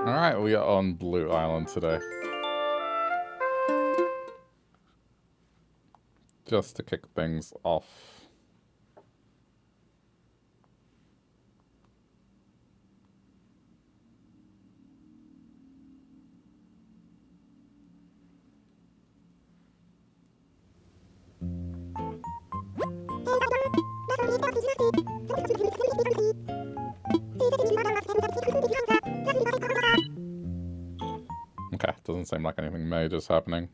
Alright, we are on Blue Island today. Just to kick things off. Okay, doesn't seem like anything major's happening.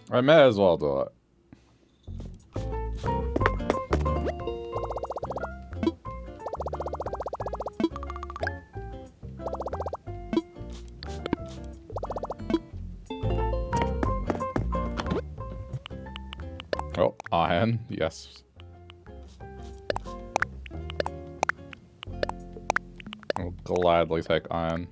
I may as well do it. Oh, iron, yes. I'll gladly take iron.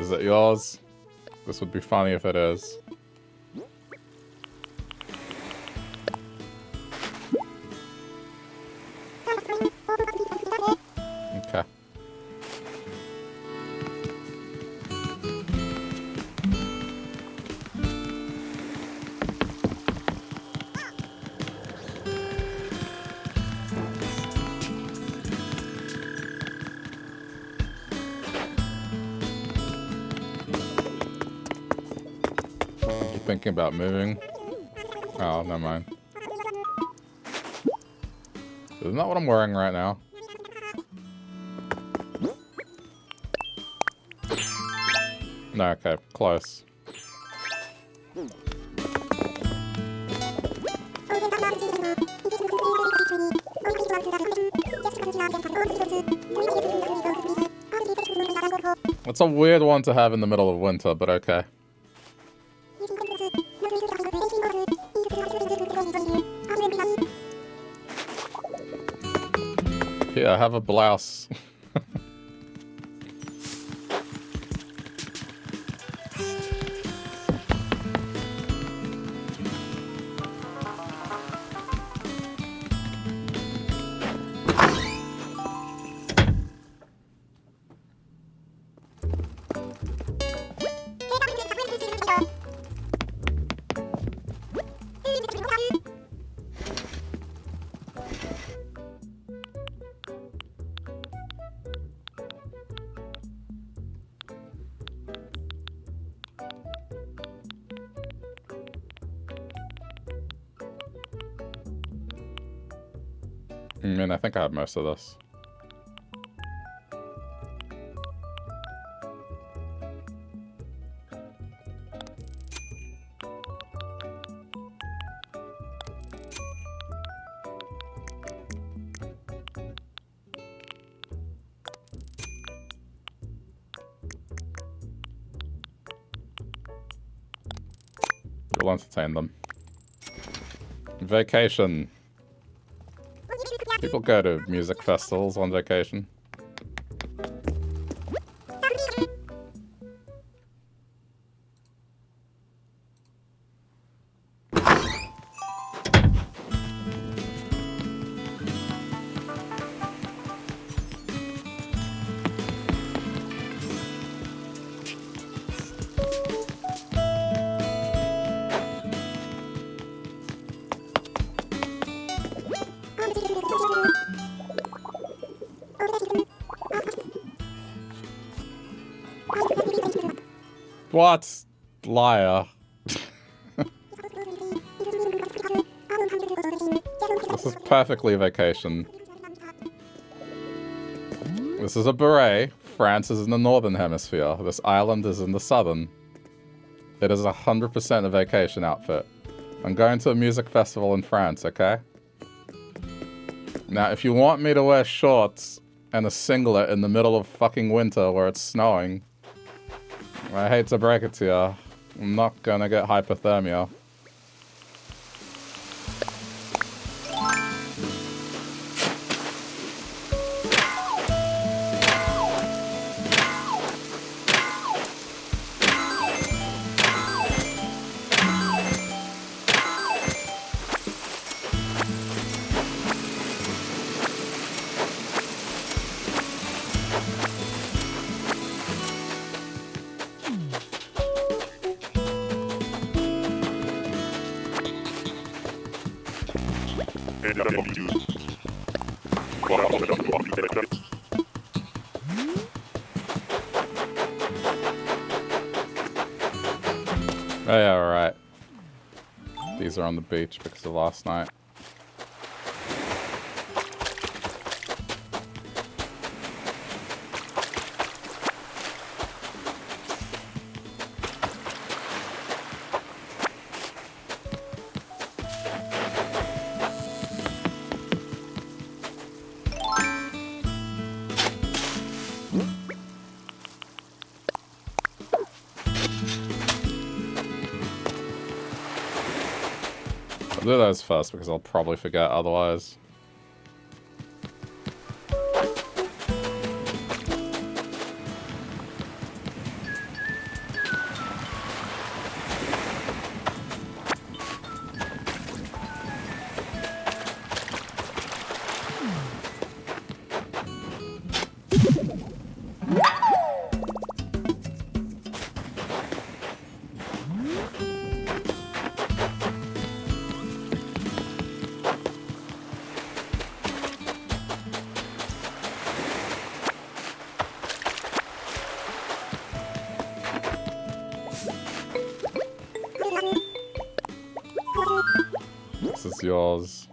Is it yours? This would be funny if it is. Okay. Thinking about moving. Oh, never mind. Isn't that what I'm wearing right now? No, okay, close. It's a weird one to have in the middle of winter, but okay. Yeah, I have a blouse. I mean, I think I have most of this. You'll entertain them. Vacation. People go to music festivals on vacation. What? Liar. This is perfectly vacation. This is a beret. France is in the northern hemisphere. This island is in the southern. It is 100% a vacation outfit. I'm going to a music festival in France, okay? Now, if you want me to wear shorts and a singlet in the middle of fucking winter where it's snowing, I hate to break it to you, I'm not gonna get hypothermia. Oh yeah, alright. These are on the beach because of last night. I'll do those first because I'll probably forget otherwise. This is yours.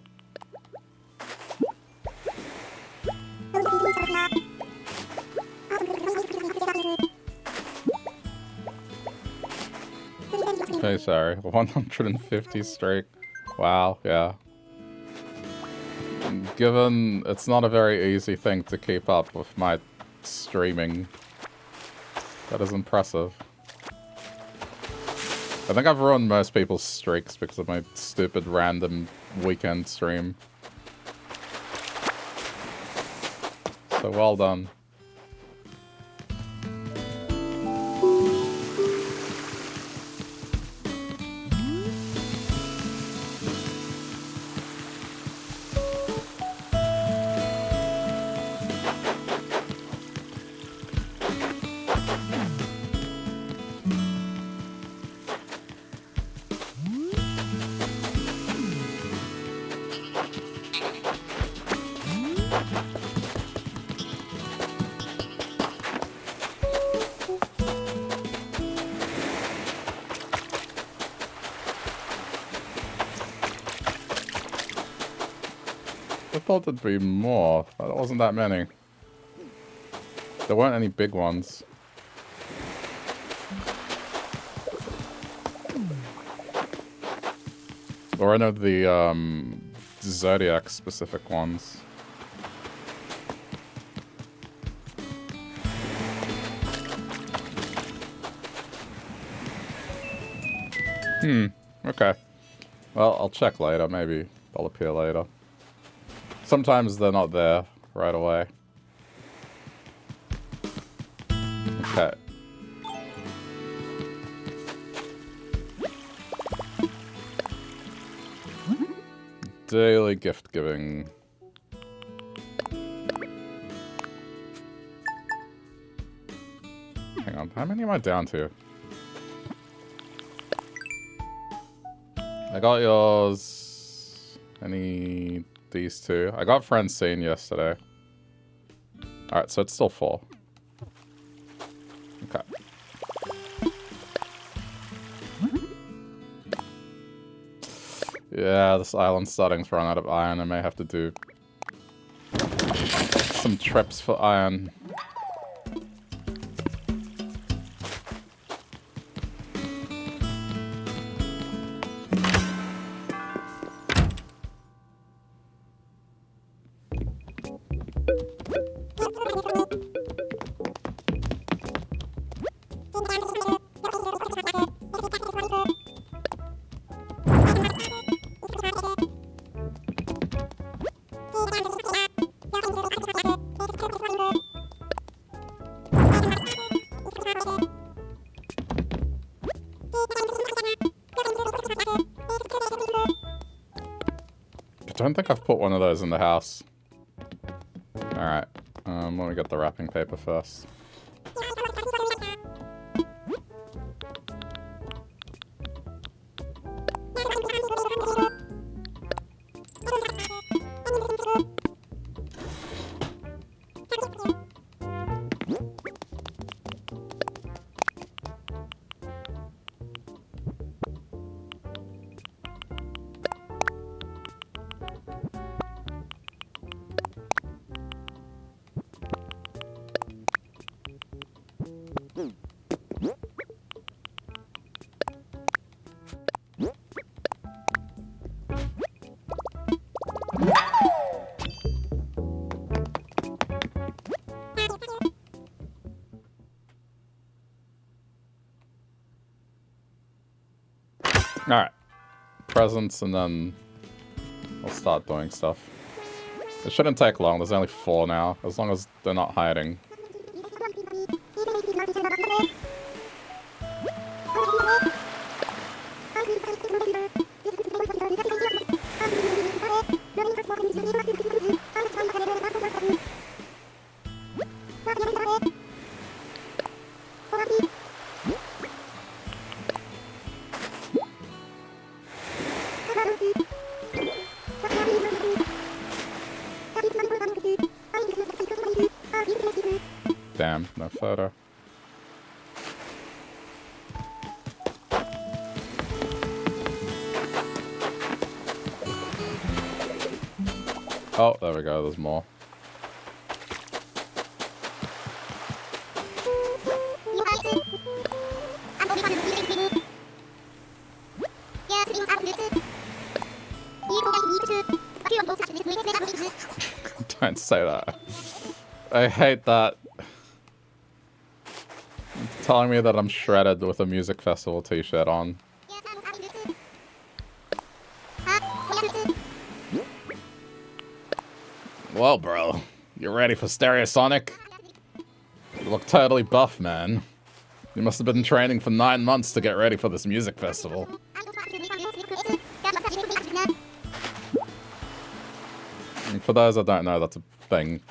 Okay, sorry. 150 streak. Wow, yeah. Given it's not a very easy thing to keep up with my streaming, that is impressive. I think I've ruined most people's streaks because of my stupid random weekend stream. So well done. I thought there'd be more, but there wasn't that many. There weren't any big ones. Or I know the Zodiac specific ones. Okay. Well, I'll check later. Maybe they'll appear later. Sometimes they're not there right away. Okay. Daily gift giving. Hang on, how many am I down to? I got yours. Any these two? I got Francine yesterday. Alright, so it's still 4. Okay. Yeah, this island's starting to run out of iron. I may have to do some trips for iron. I don't think I've put one of those in the house. Alright. Let me get the wrapping paper first. Alright. Presents, and then I'll start doing stuff. It shouldn't take long. There's only 4 now, as long as they're not hiding. Damn, no photo. Oh, there we go, there's more. Don't say that. I hate that. It's telling me that I'm shredded with a music festival t-shirt on. Well, bro, you ready for Stereosonic? You look totally buff, man. You must have been training for 9 months to get ready for this music festival. And for those that don't know, that's a thing.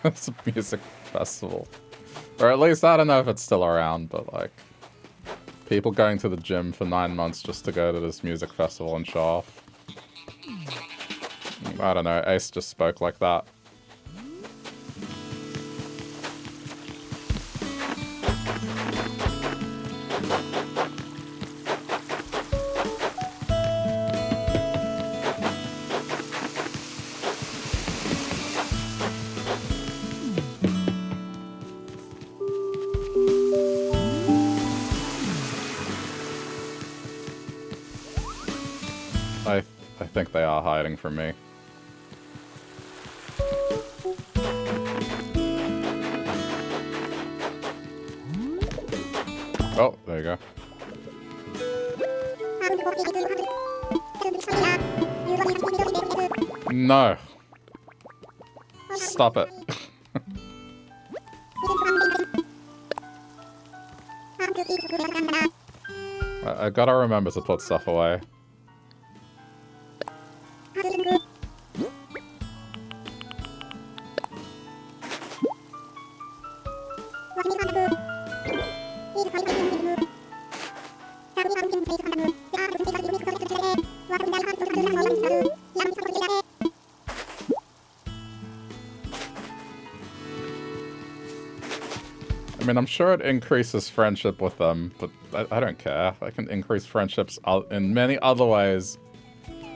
It's a music festival. Or at least, I don't know if it's still around, but like, people going to the gym for 9 months just to go to this music festival and show off. I don't know, Ace just spoke like that. I think they are hiding from me. Oh, there you go. No. Stop it. I gotta remember to put stuff away. I mean, I'm sure it increases friendship with them, but I don't care. I can increase friendships in many other ways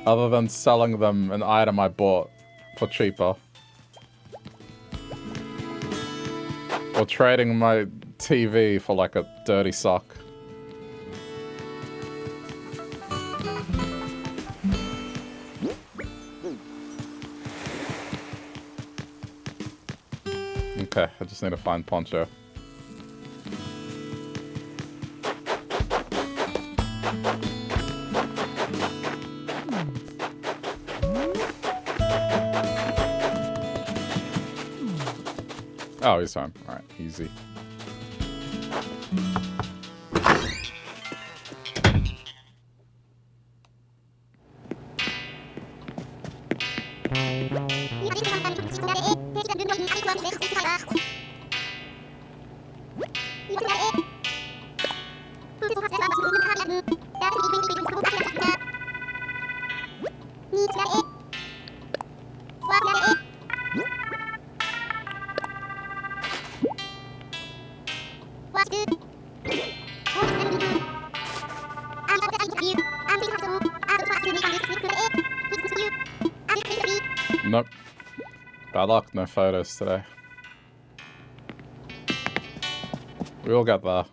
other than selling them an item I bought for cheaper. Or trading my TV for like a dirty sock. Okay, I just need to find Poncho. Oh, he's fine. Alright, easy. Nope. Bad luck, no photos today. We'll get there.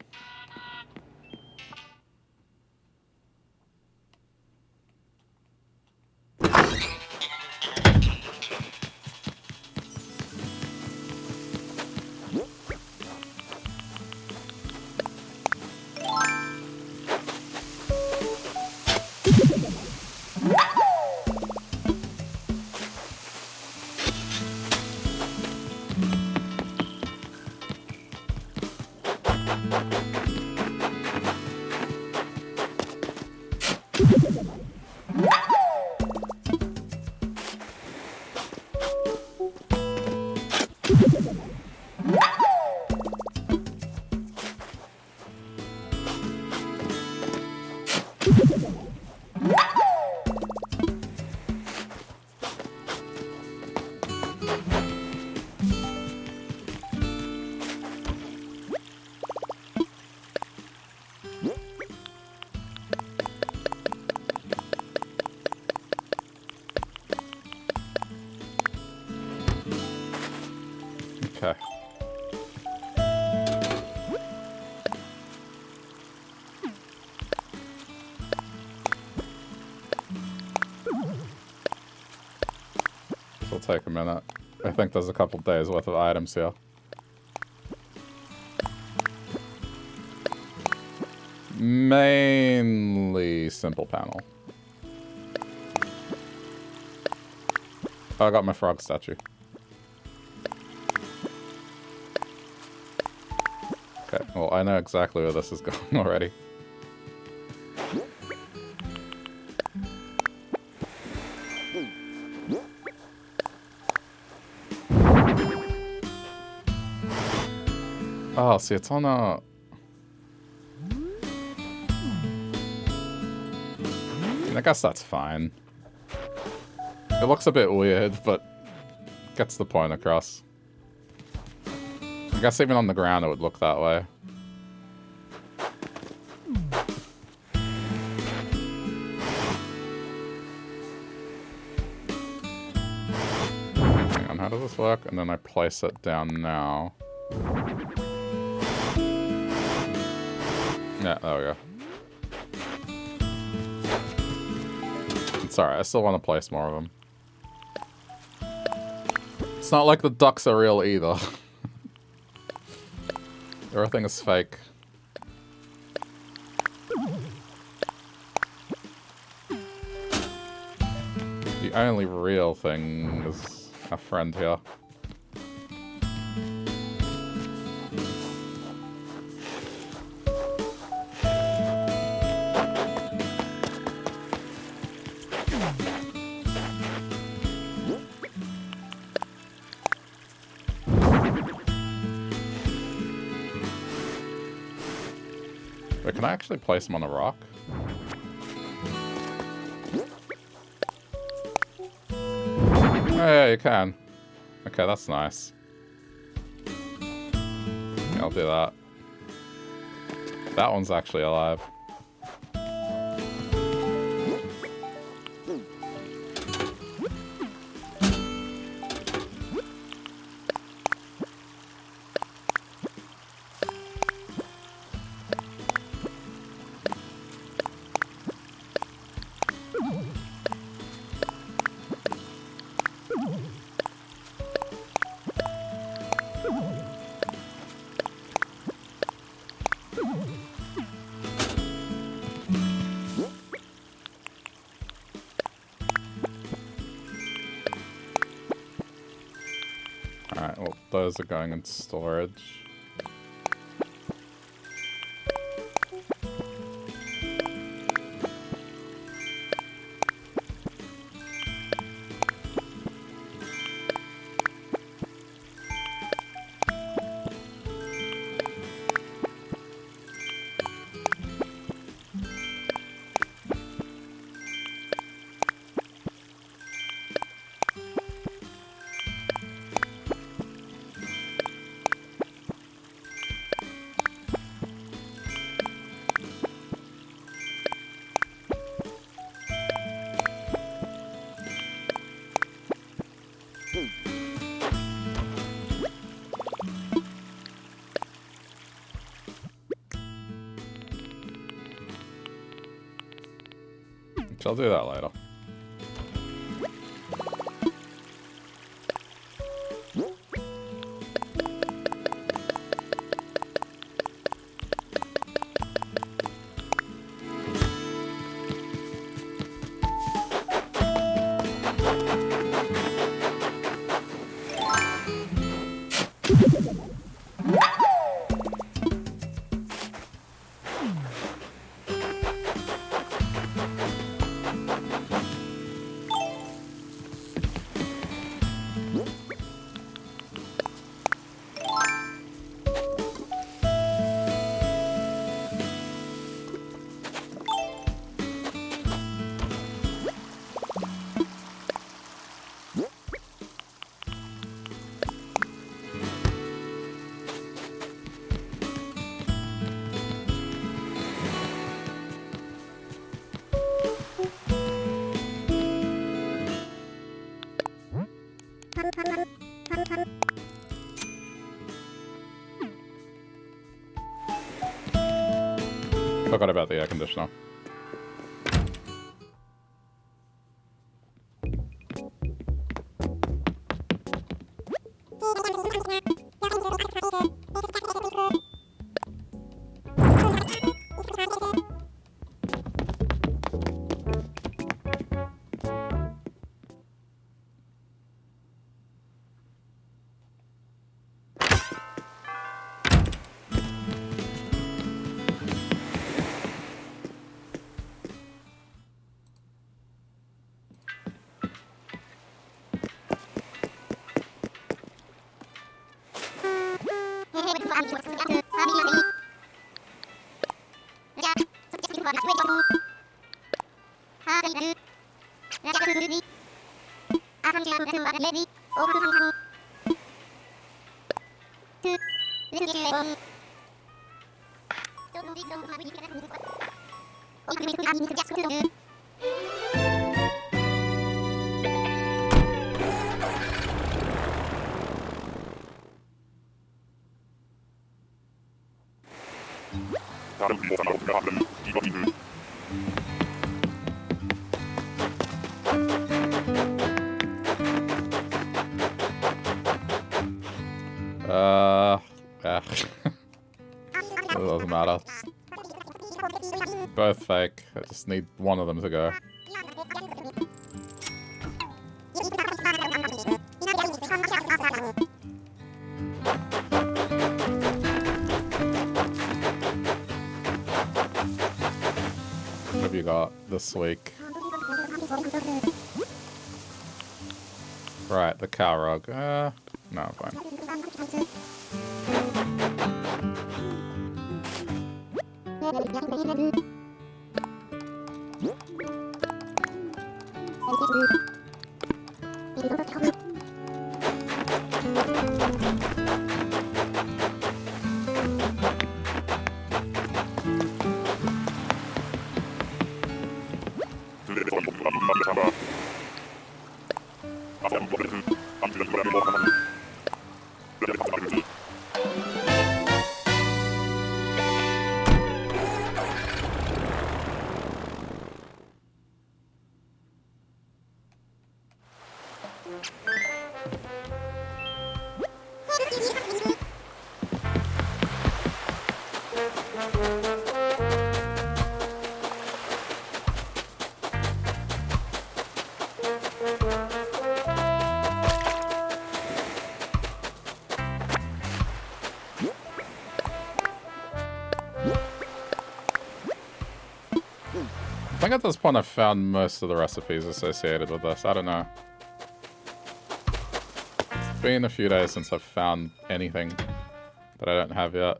Okay. This'll take a minute. I think there's a couple days worth of items here. Mainly simple panel. Oh, I got my frog statue. Okay, well, I know exactly where this is going already. Oh, see, it's on a... I guess that's fine. It looks a bit weird, but gets the point across. I guess even on the ground it would look that way. Hang on, how does this work? And then I place it down now. Yeah, there we go. It's alright, I still want to place more of them. It's not like the ducks are real either. Everything is fake. The only real thing is a friend here. Wait, can I actually place him on a rock? Oh, yeah, you can. Okay, that's nice. Yeah, I'll do that. That one's actually alive. Alright, well, those are going into storage. I'll do that later. Forgot about the air conditioner. It doesn't matter. Both fake. I just need one of them to go. What have you got this week? Right, the cow rug. No, I'm fine. I think at this point I've found most of the recipes associated with this. I don't know. It's been a few days since I've found anything that I don't have yet.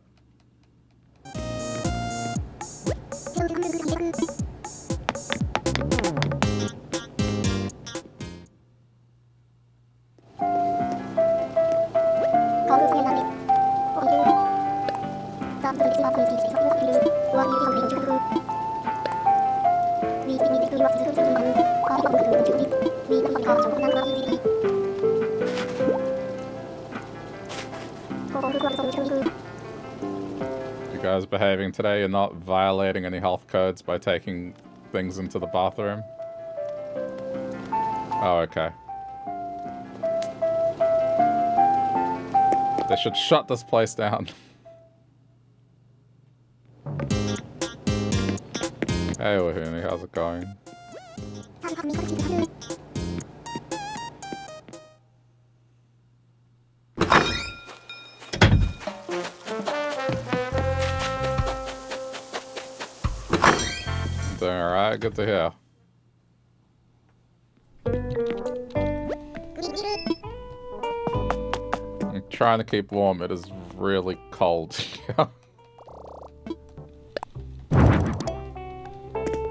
You guys behaving today? You're not violating any health codes by taking things into the bathroom? Oh, okay. They should shut this place down. Hey, Wahuni, how's it going? Doing alright, good to hear. I'm trying to keep warm, it is really cold.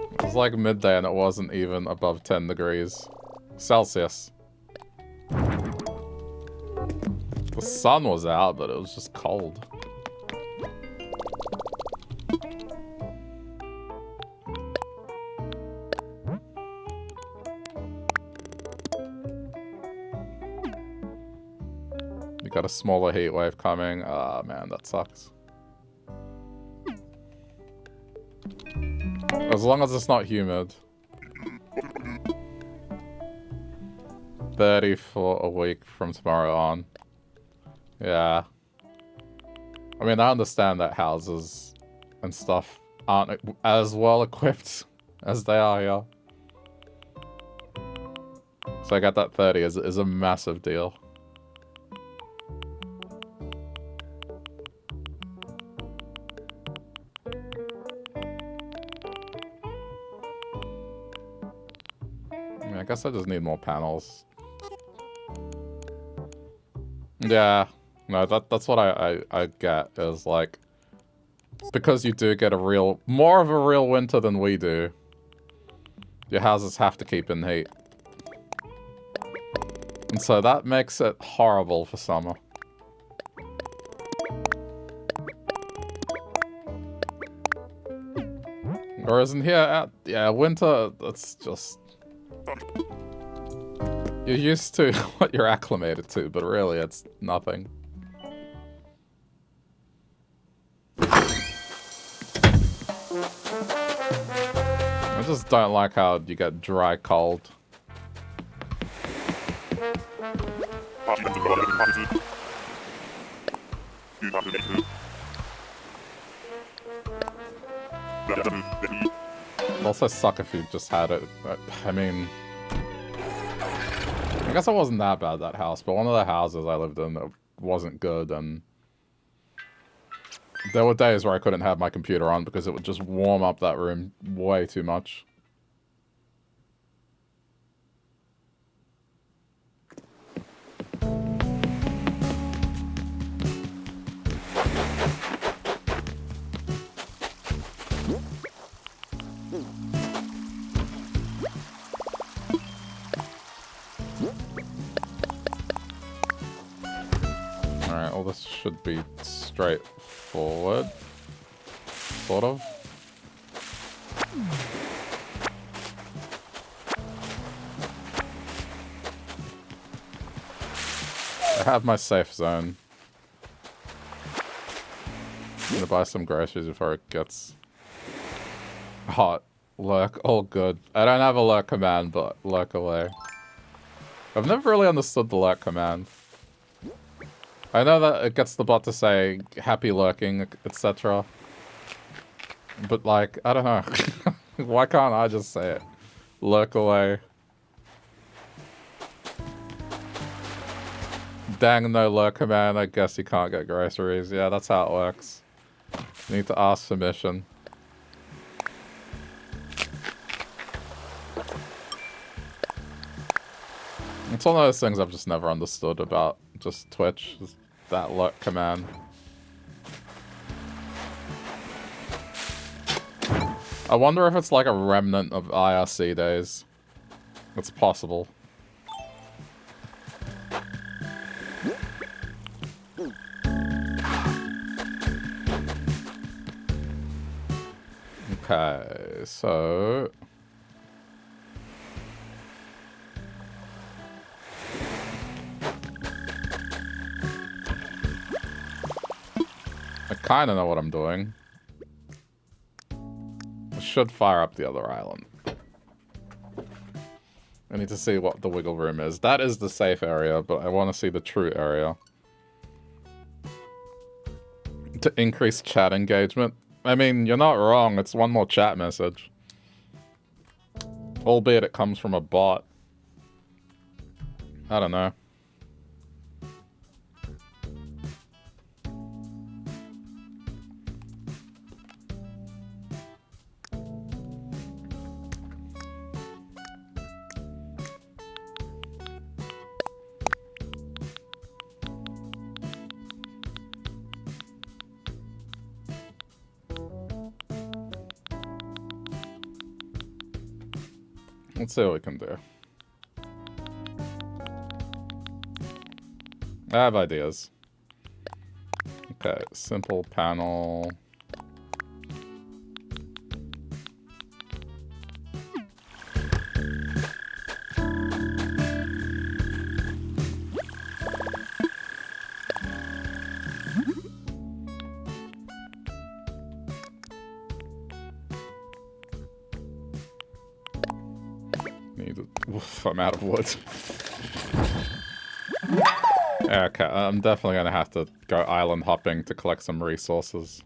It was like midday and it wasn't even above 10 degrees Celsius. The sun was out, but it was just cold. You got a smaller heat wave coming. Ah, man, that sucks. As long as it's not humid. 30 for a week from tomorrow on. Yeah. I mean, I understand that houses and stuff aren't as well equipped as they are here. So I got that 30 is a massive deal. I guess I just need more panels. Yeah, no, that's what I get, is like, because you do get more of a real winter than we do, your houses have to keep in heat. And so that makes it horrible for summer. Whereas in here, yeah, winter, it's just... You're used to what you're acclimated to, but really it's nothing. I just don't like how you get dry cold. It'd also suck if you just had it. I mean... I guess it wasn't that bad, that house, but one of the houses I lived in that wasn't good, and there were days where I couldn't have my computer on because it would just warm up that room way too much. Alright, well this should be straightforward. Sort of. I have my safe zone. I'm gonna buy some groceries before it gets hot. Lurk, all good. I don't have a lurk command, but lurk away. I've never really understood the lurk command. I know that it gets the bot to say happy lurking, etc. But like, I don't know. Why can't I just say it? Lurk away. Dang, no lurk command. I guess you can't get groceries. Yeah, that's how it works. You need to ask permission. It's one of those things I've just never understood about just Twitch, is that look command. I wonder if it's like a remnant of IRC days. It's possible. Okay, so... I kind of know what I'm doing. I should fire up the other island. I need to see what the wiggle room is. That is the safe area, but I want to see the true area. To increase chat engagement. I mean, you're not wrong. It's one more chat message. Albeit it comes from a bot. I don't know. Let's see what we can do. I have ideas. Okay, simple panel. Oof, I'm out of wood. Okay, I'm definitely gonna have to go island hopping to collect some resources.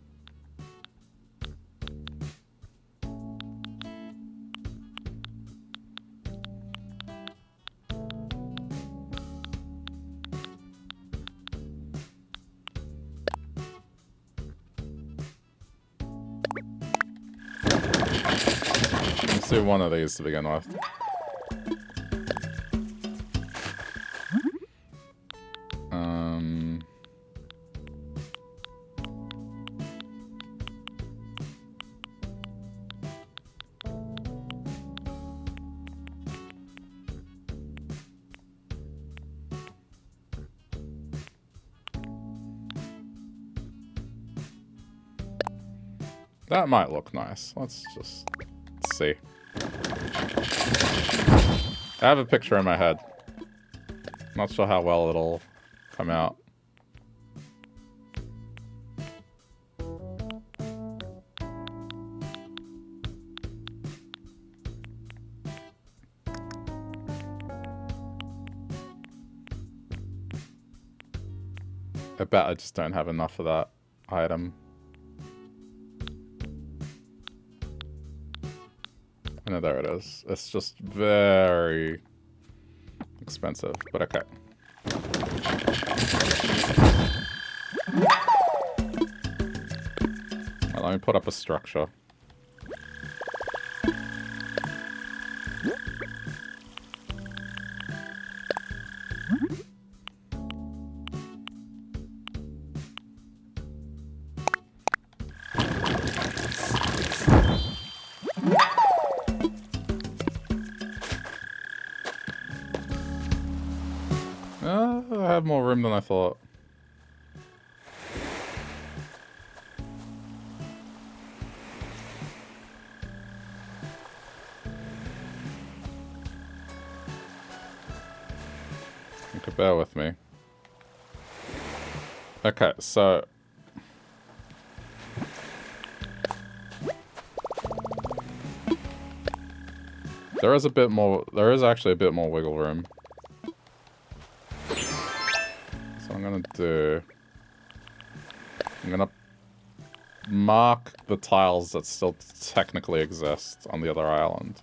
Let's do one of these to begin with. That might look nice. Let's just see. I have a picture in my head. Not sure how well it'll come out. I bet I just don't have enough of that item. No, there it is. It's just very expensive, but okay. Well, let me put up a structure. I have more room than I thought. You could bear with me. Okay, so... there is actually a bit more wiggle room. I'm gonna do... I'm gonna mark the tiles that still technically exist on the other island.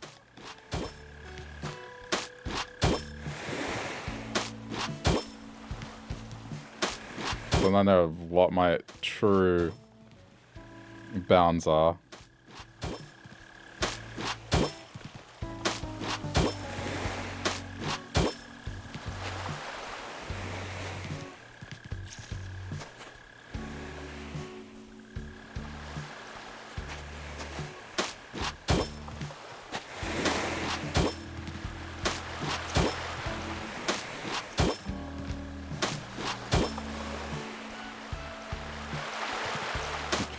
So I know what my true bounds are.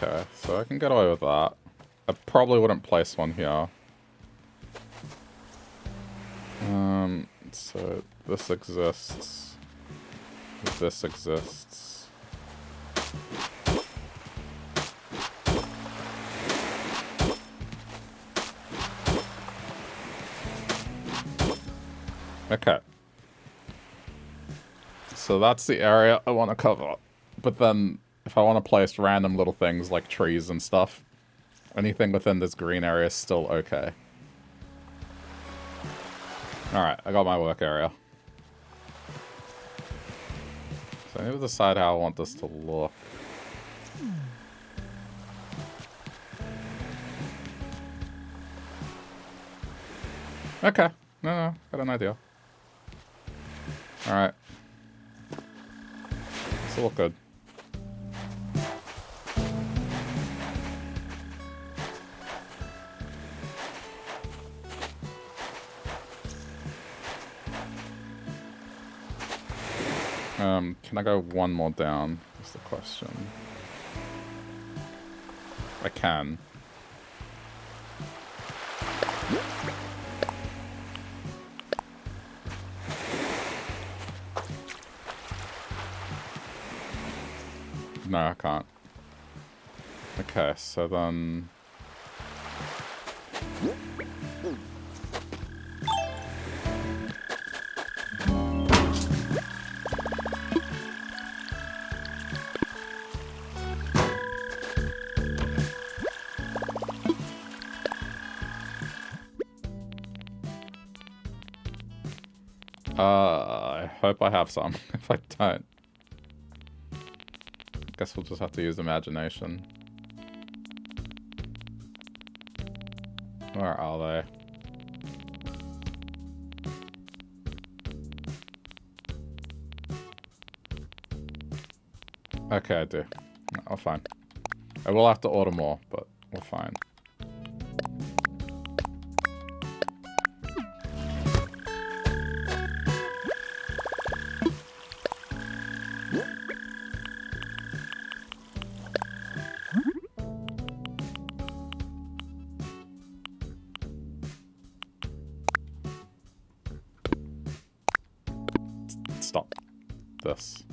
Okay, so I can get away with that. I probably wouldn't place one here. So this exists. This exists. Okay. So that's the area I want to cover. But then, if I want to place random little things like trees and stuff, anything within this green area is still okay. Alright, I got my work area. So I need to decide how I want this to look. Okay. No, got an idea. Alright. This will look good. Can I go one more down? Is the question. I can. No, I can't. Okay, so then... I hope I have some. If I don't, guess we'll just have to use imagination. Where are they? Okay, I do. Oh, fine. I will have to order more, but we're fine. Stop this.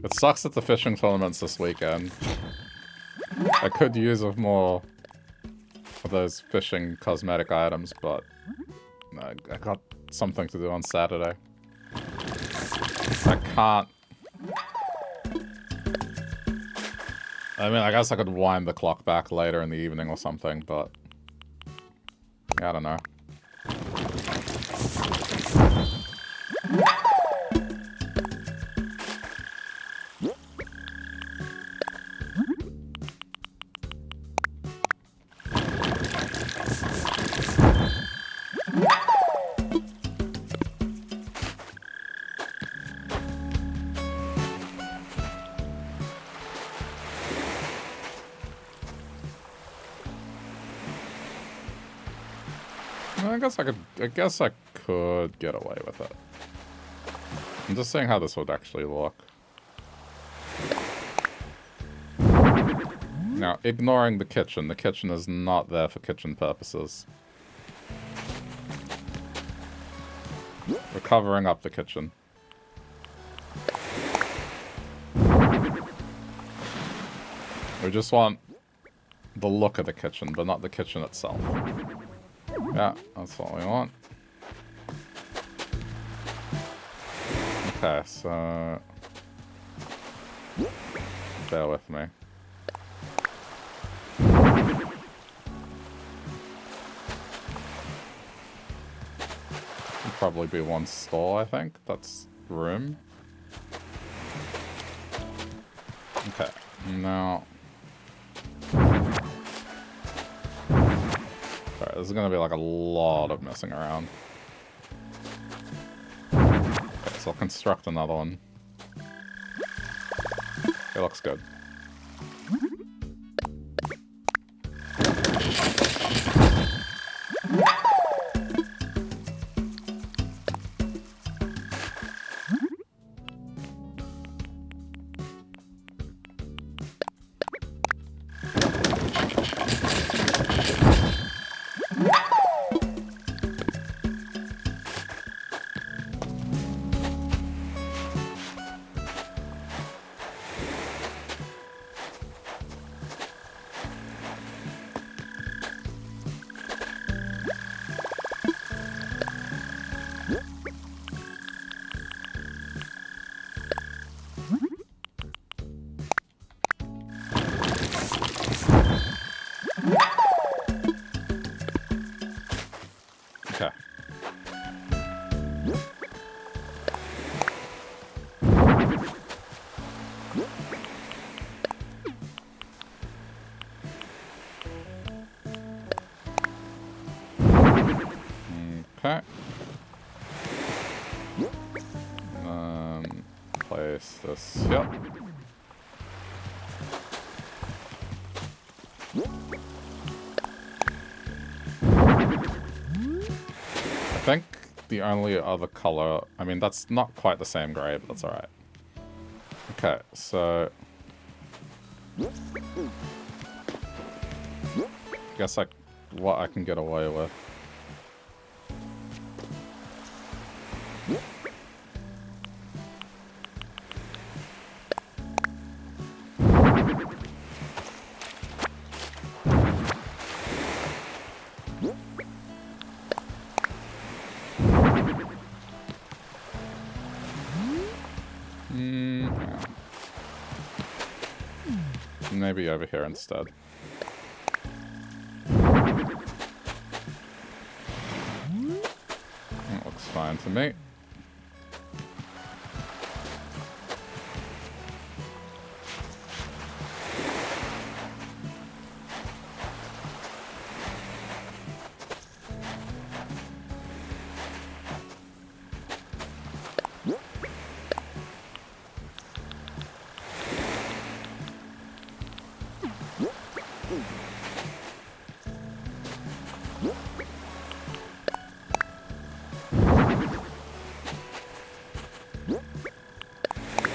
It sucks that the fishing tournament's this weekend. I could use more of those fishing cosmetic items, but I got something to do on Saturday. I can't... I mean, I guess I could wind the clock back later in the evening or something, but... I don't know. I guess I could get away with it. I'm just saying how this would actually look. Now, ignoring the kitchen. The kitchen is not there for kitchen purposes. We're covering up the kitchen. We just want the look of the kitchen, but not the kitchen itself. Yeah, that's what we want. Okay, so... bear with me. probably be one stall, I think. That's room. Okay, now... Alright, this is gonna be like a lot of messing around. Okay, so I'll construct another one. It looks good. Okay. Okay. Place this. Yep. I think the only other color... I mean, that's not quite the same gray, but that's alright. Okay, so... I guess what I can get away with. Maybe over here instead. That looks fine to me.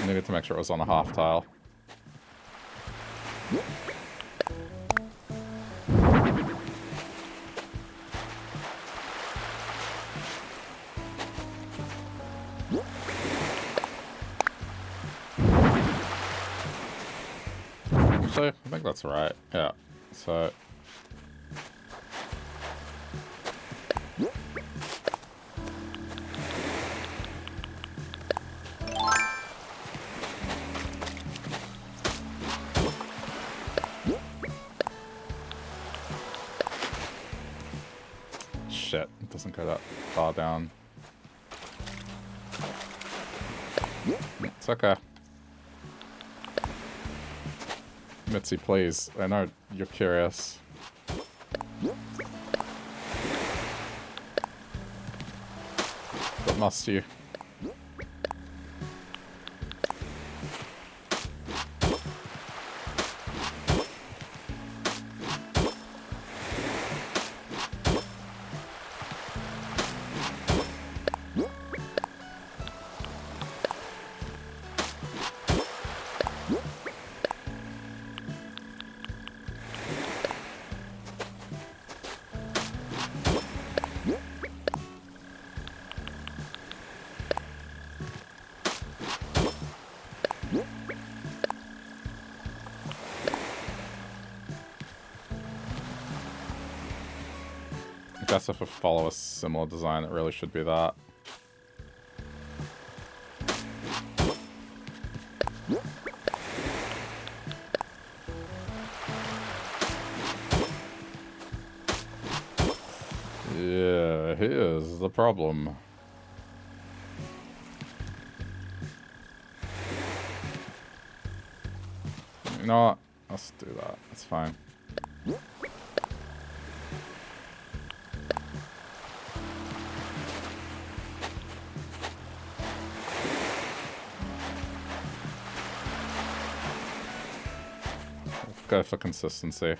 Needed to make sure it was on a half tile. Actually, I think that's right. Yeah. So... Shit, it doesn't go that far down. It's okay. Mitzi, please. I know you're curious. But must you? I guess if we follow a similar design, it really should be that. Yeah, here's the problem. You know what? Let's do that. That's fine. Go for consistency.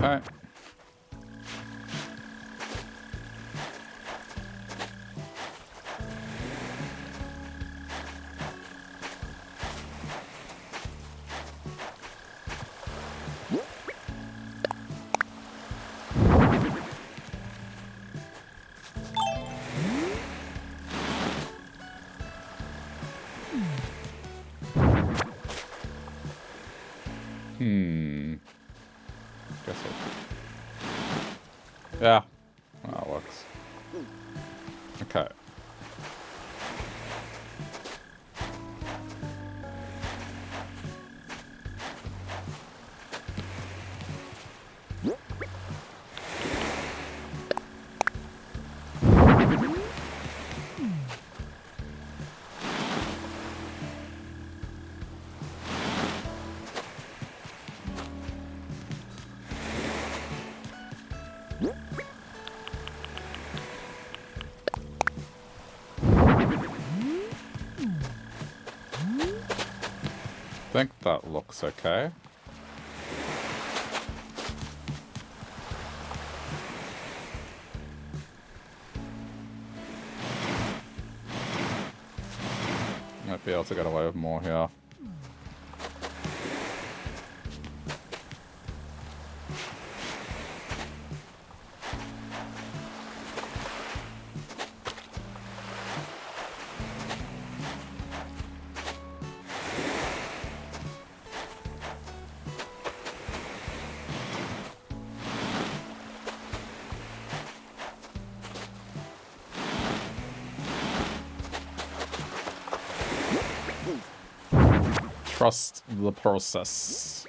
Okay. Guess so. Yeah. That works. Okay. I think that looks okay. Might be able to get away with more here. Trust the process.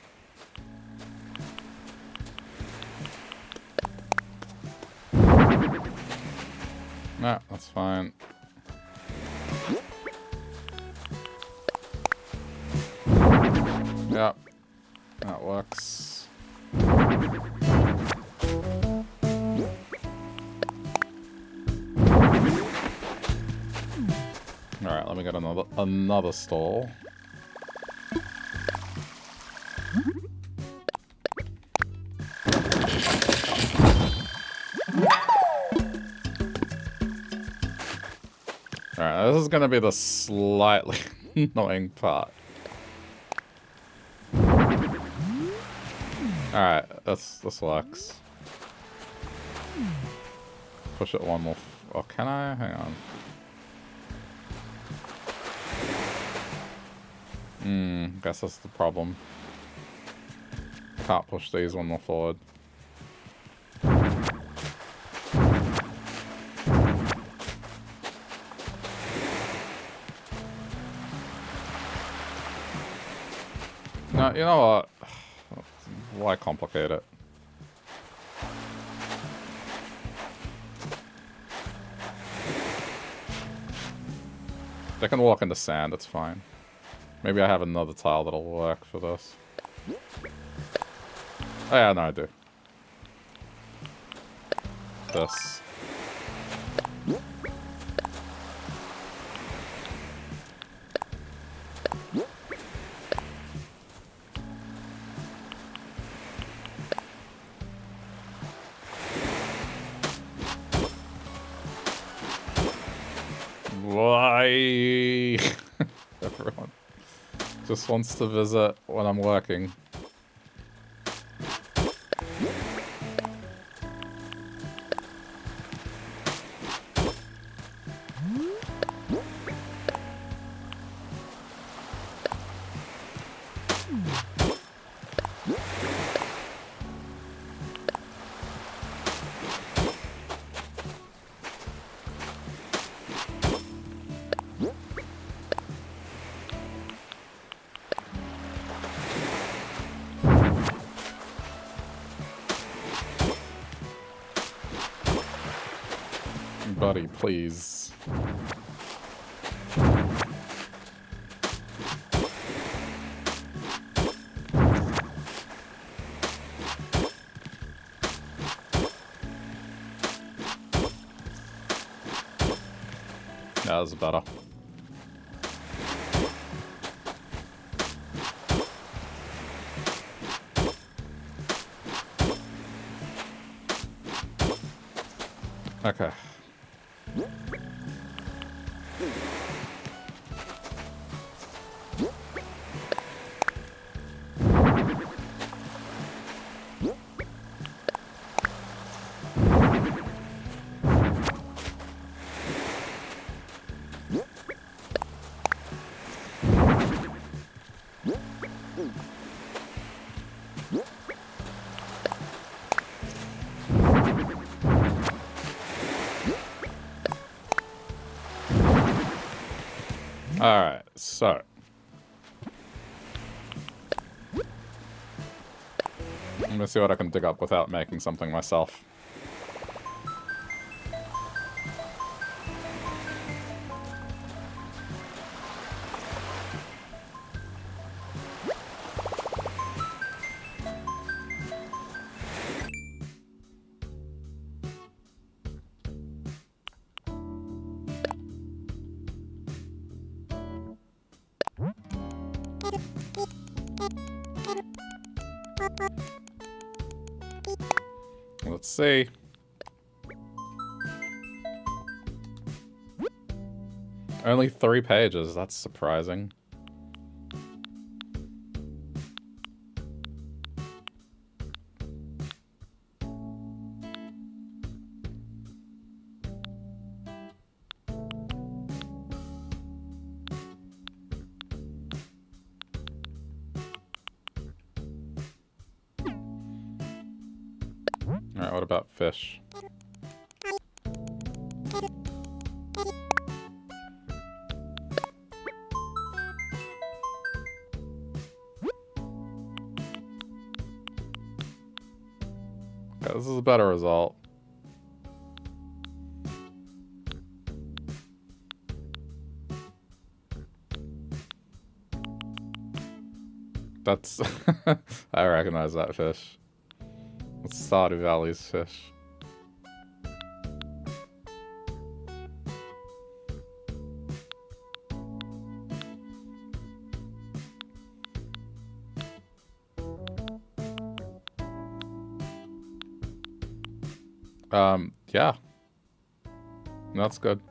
Nah, that's fine. Yep, that works. Alright, let me get another stall. Alright, this is gonna be the slightly annoying part. Alright, this works. Push it one more. Oh, can I? Hang on. Guess that's the problem. Can't push these one more forward. No, you know what? Why complicate it? They can walk in the sand, it's fine. Maybe I have another tile that'll work for this. Oh yeah, no I do. This. Why? Everyone just wants to visit when I'm working. 30, please. That was better. Okay. Alright, so. I'm gonna see what I can dig up without making something myself. Let's see. Only 3 pages, that's surprising. Alright, what about fish? Okay, this is a better result. That's... I recognize that fish. It's Stardew Valley's fish. Yeah. That's good.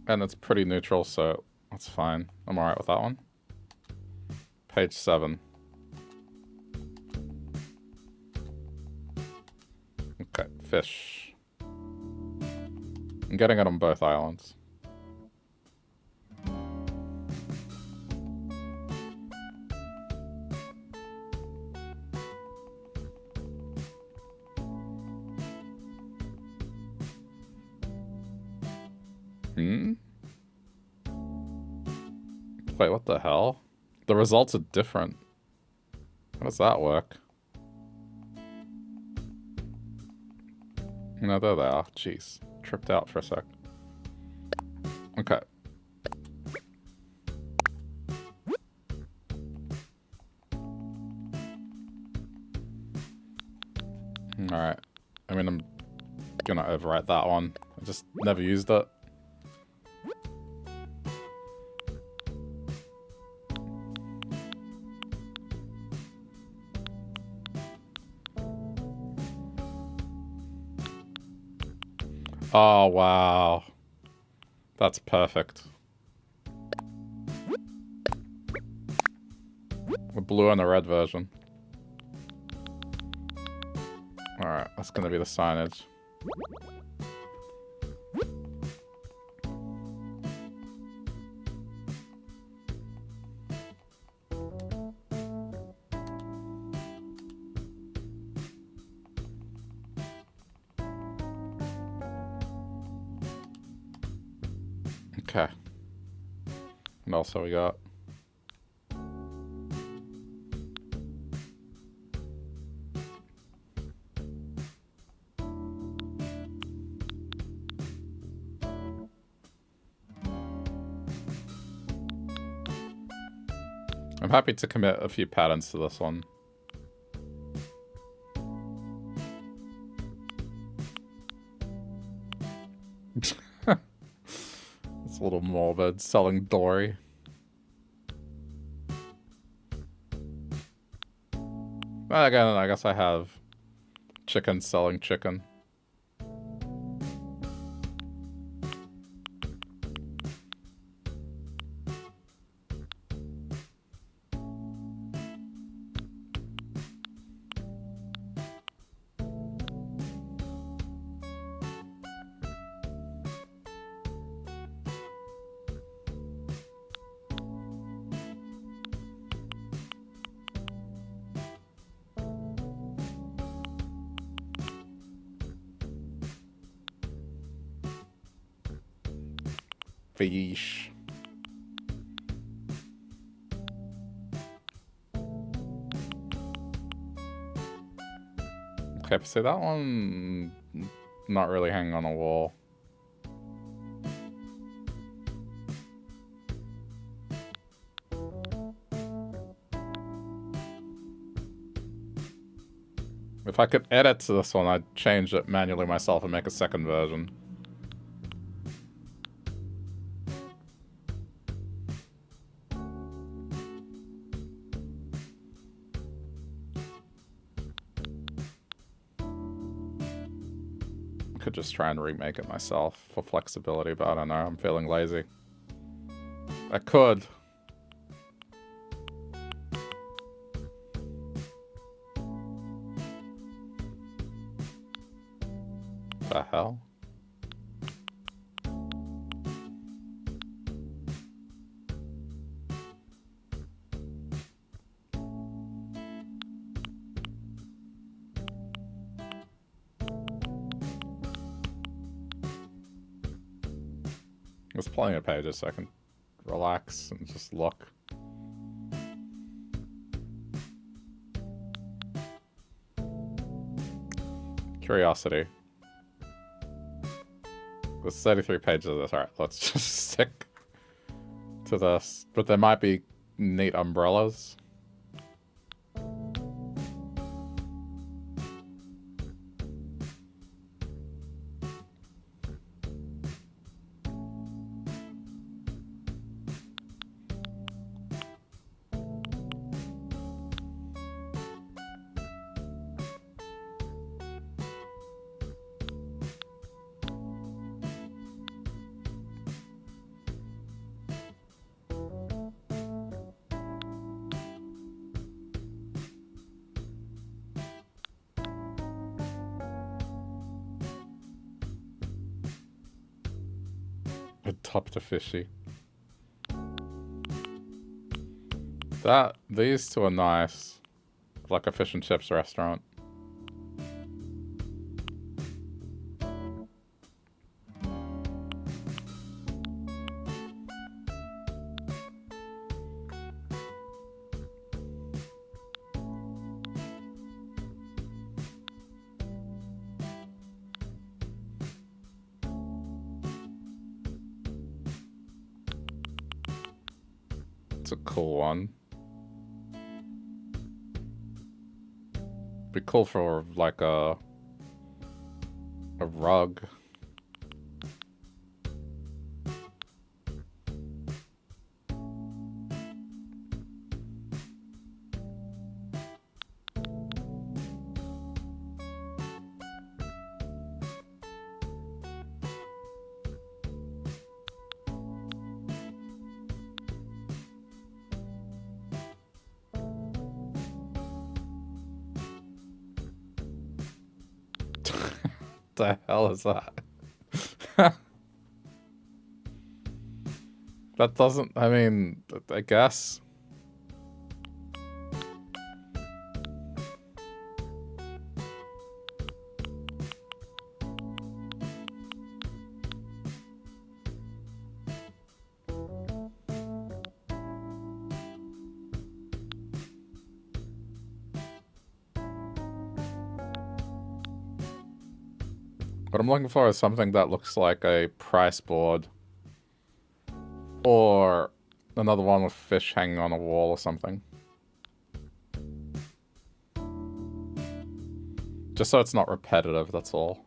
And it's pretty neutral, so that's fine. I'm alright with that one. Page 7. Okay, fish. I'm getting it on both islands. Wait, what the hell? The results are different. How does that work? No, there they are. Jeez. Tripped out for a sec. Okay. Alright. I mean, I'm gonna overwrite that one. I just never used it. Oh, wow. That's perfect. The blue and the red version. Alright, that's gonna be the signage. Okay. What else have we got? I'm happy to commit a few patterns to this one. It's a little morbid, selling Dory. Well, again, I guess I have chicken selling chicken. Fish. Okay, so that one not really hanging on a wall. If I could edit to this one, I'd change it manually myself and make a second version. Could just try and remake it myself for flexibility, but I don't know, I'm feeling lazy. I could. The hell? There's plenty of pages so I can relax and just look. Curiosity. There's 33 pages of this. Alright, let's just stick to this. But there might be neat umbrellas. Top to fishy. These two are nice. Like a fish and chips restaurant. It's a cool one. Be cool for like a rug. The hell is that? That doesn't, I mean, I guess. What I'm looking for is something that looks like a price board or another one with fish hanging on a wall or something. Just so it's not repetitive, that's all.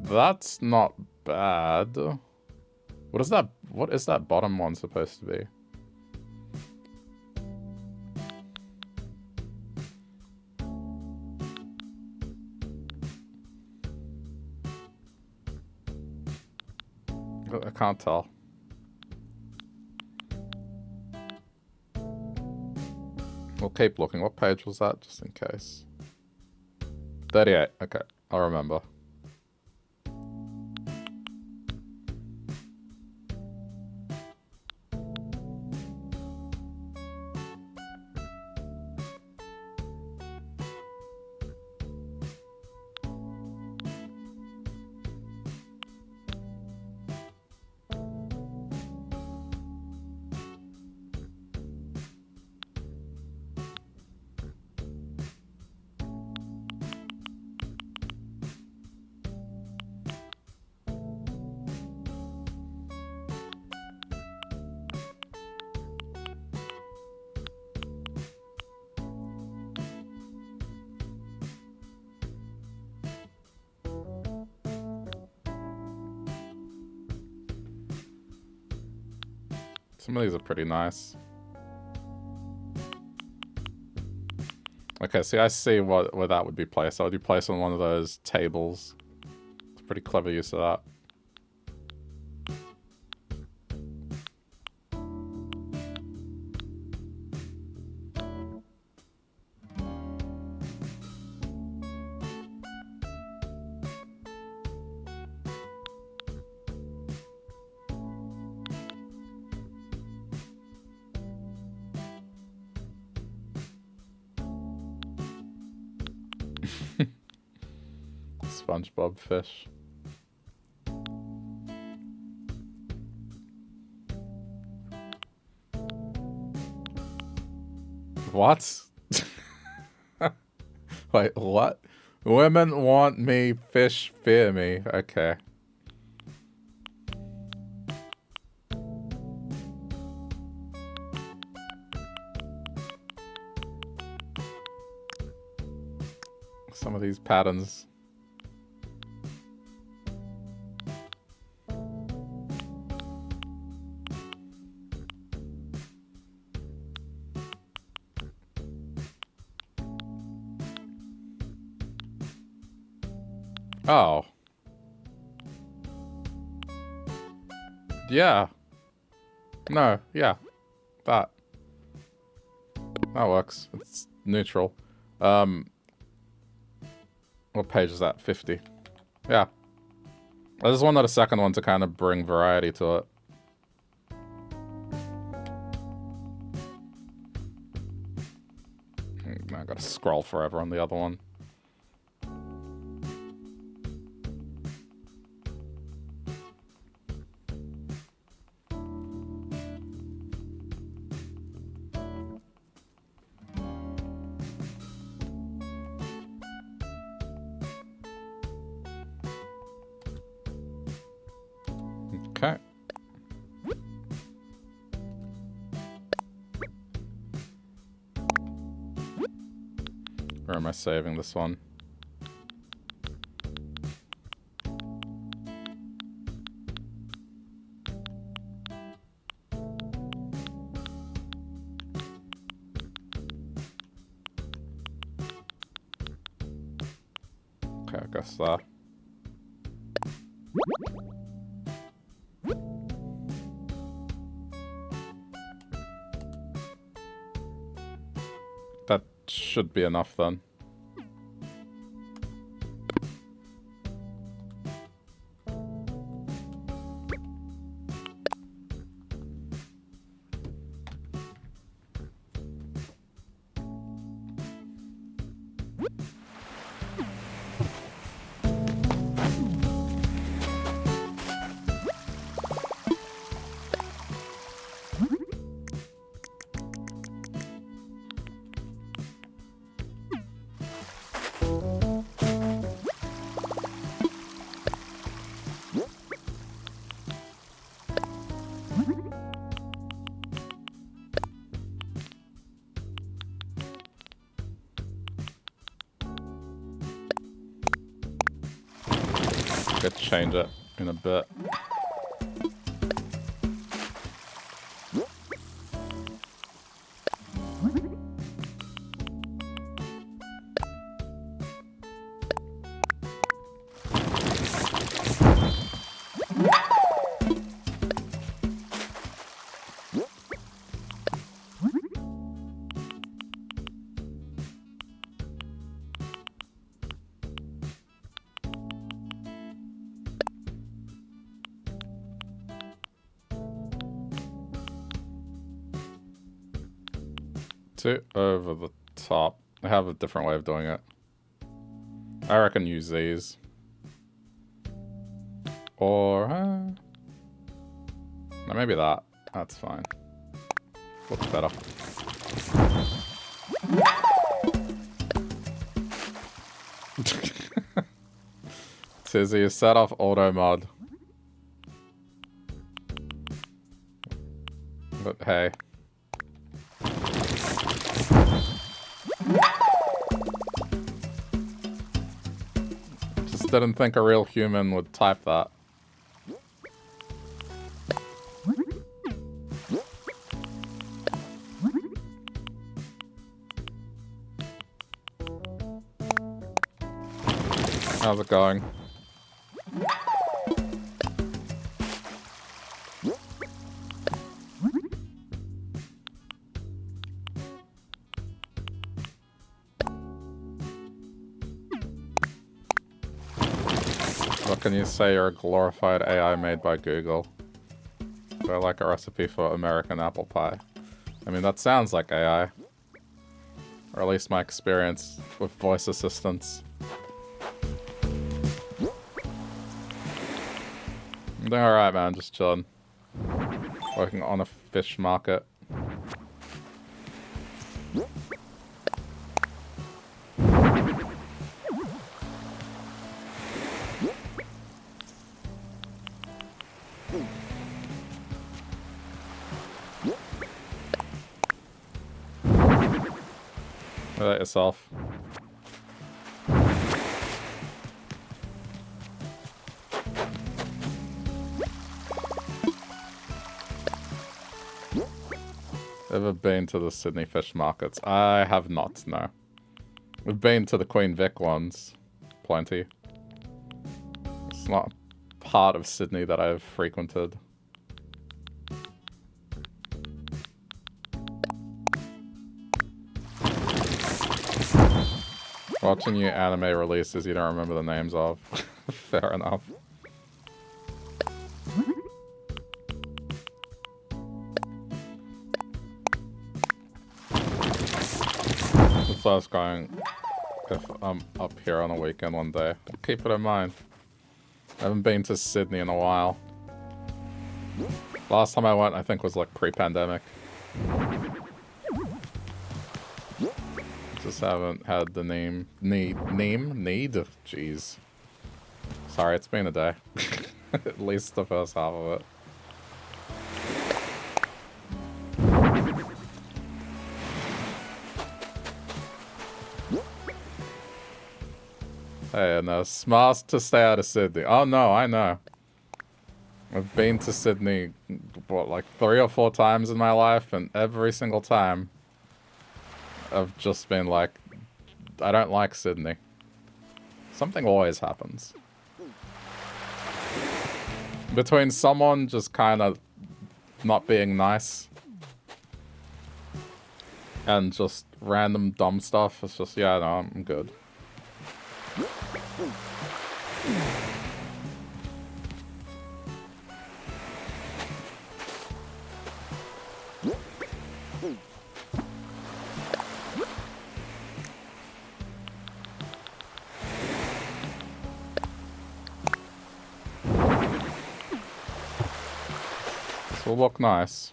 That's not bad. What is that? What is that bottom one supposed to be? I can't tell. We'll keep looking. What page was that, just in case? 38. Okay, I'll remember. Some of these are pretty nice. Okay, see, I see where that would be placed. That would be placed on one of those tables. It's a pretty clever use of that. SpongeBob fish. What? Wait, what? Women want me, fish fear me. Okay. Some of these patterns. Oh. Yeah. No, yeah. That works. It's neutral. What page is that? 50. Yeah. I just wanted a second one to kind of bring variety to it. I gotta scroll forever on the other one. Okay. Where am I saving this one? Okay, I guess that. That should be enough then. change it in a bit. Too over the top. I have a different way of doing it. I reckon use these. Or, no, maybe that. That's fine. Looks better. Tizzy, set off auto mod. But hey. Just didn't think a real human would type that. How's it going? What can you say? You're a glorified AI made by Google. Do I like a recipe for American apple pie? I mean, that sounds like AI. Or at least my experience with voice assistants. I'm doing alright, man. Just chilling. Working on a fish market. Do that yourself. Ever been to the Sydney fish markets? I have not, no. We've been to the Queen Vic ones. Plenty. It's not part of Sydney that I've frequented. Watching new anime releases you don't remember the names of. Fair enough. So I was going, if I'm up here on a weekend one day, I'll keep it in mind. I haven't been to Sydney in a while. Last time I went, I think, was like pre-pandemic. Just haven't had the need. Jeez. Sorry, it's been a day. At least the first half of it. Hey, no, smart to stay out of Sydney. Oh no, I know. I've been to Sydney, what, like 3 or 4 times in my life, and every single time I've just been like, I don't like Sydney. Something always happens. Between someone just kind of not being nice and just random dumb stuff, it's just, yeah, no, I'm good. This will look nice.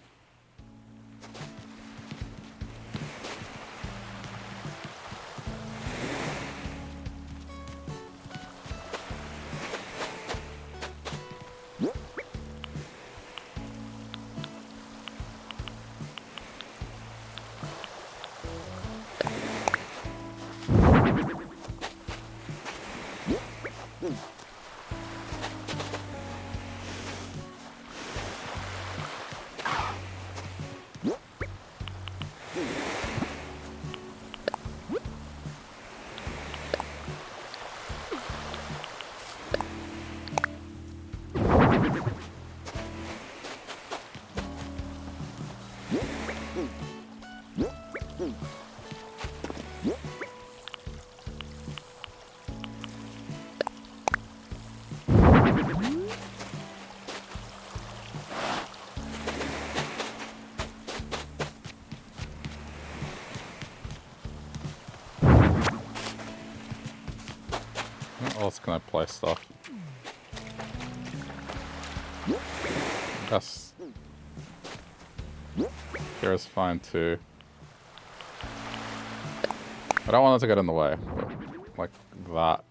else can I place stuff? I guess here's fine too. I don't want it to get in the way, but like that.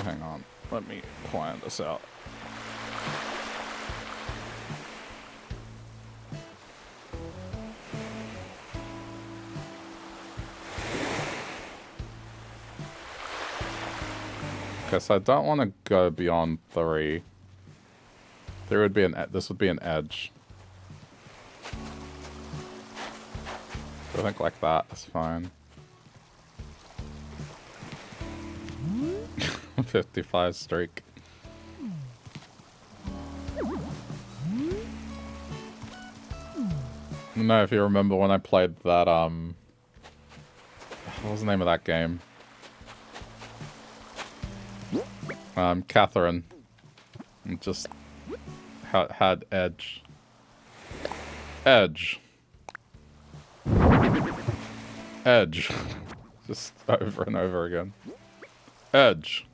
Hang on, let me plan this out. Okay, so I don't want to go beyond 3. There would be this would be an edge. So I think like that is fine. 55 streak. No, if you remember when I played that, what was the name of that game? Catherine. It just had edge. Edge. Edge. Just over and over again. Edge.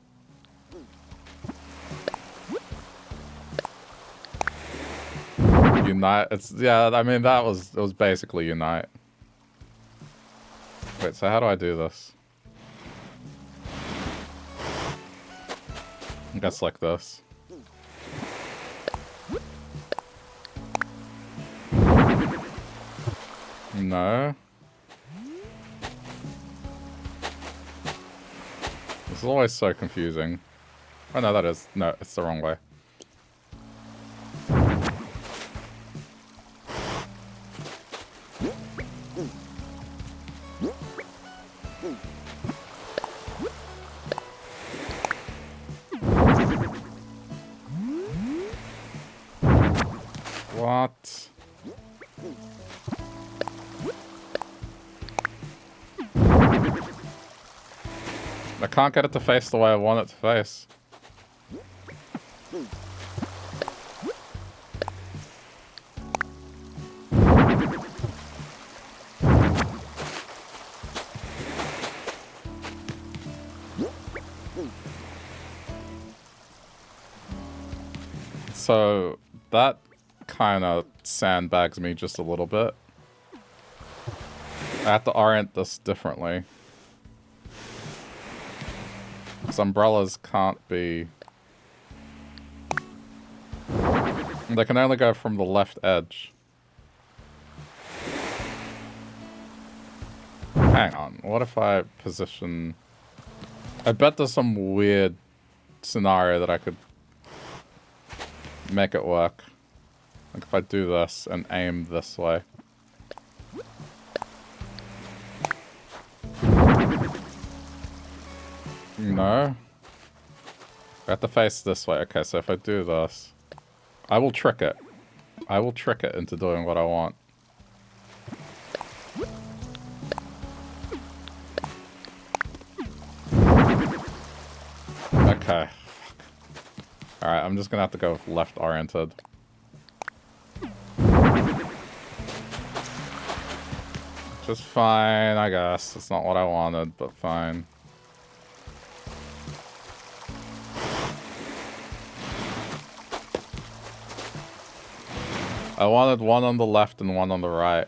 Unite. It's yeah. I mean, it was basically unite. Wait. So how do I do this? I guess like this. No. This is always so confusing. Oh no, that is no. It's the wrong way. What? I can't get it to face the way I want it to face. So that kind of sandbags me just a little bit. I have to orient this differently. Because umbrellas can't be... They can only go from the left edge. Hang on, what if I position... I bet there's some weird scenario that I could make it work. Like if I do this and aim this way. No. I have to face this way. Okay, so if I do this, I will trick it. I will trick it into doing what I want. Okay. Alright, I'm just gonna have to go left oriented. Just fine, I guess. It's not what I wanted, but fine. I wanted one on the left and one on the right.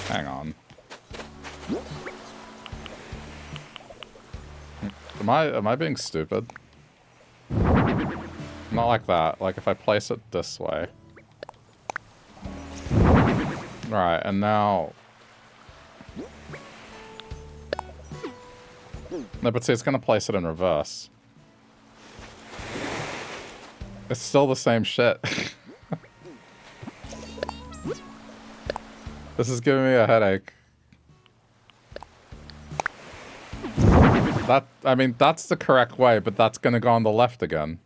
Hang on. Am I being stupid? Not like that. Like if I place it this way. Right, and now... No, but see, it's gonna place it in reverse. It's still the same shit. This is giving me a headache. I mean, that's the correct way, but that's gonna go on the left again.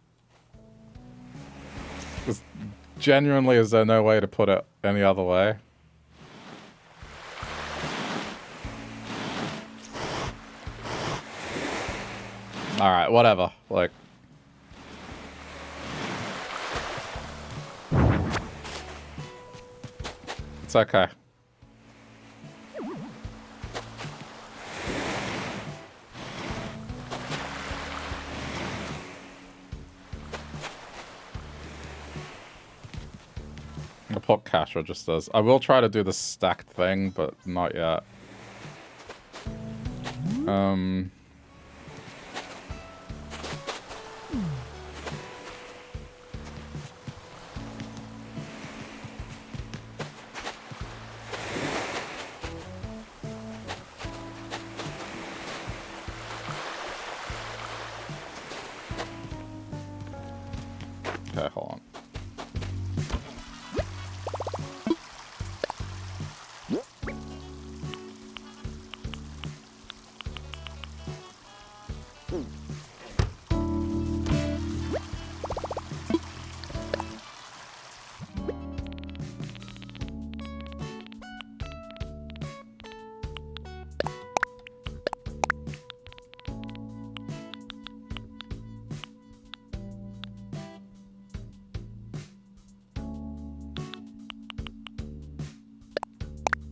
Genuinely, is there no way to put it any other way? Alright, whatever. Like... It's okay. The pot cash registers. I will try to do the stacked thing, but not yet. Okay, hold on.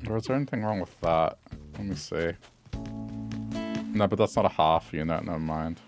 Or is there anything wrong with that? Let me see. No, but that's not a half unit, never mind.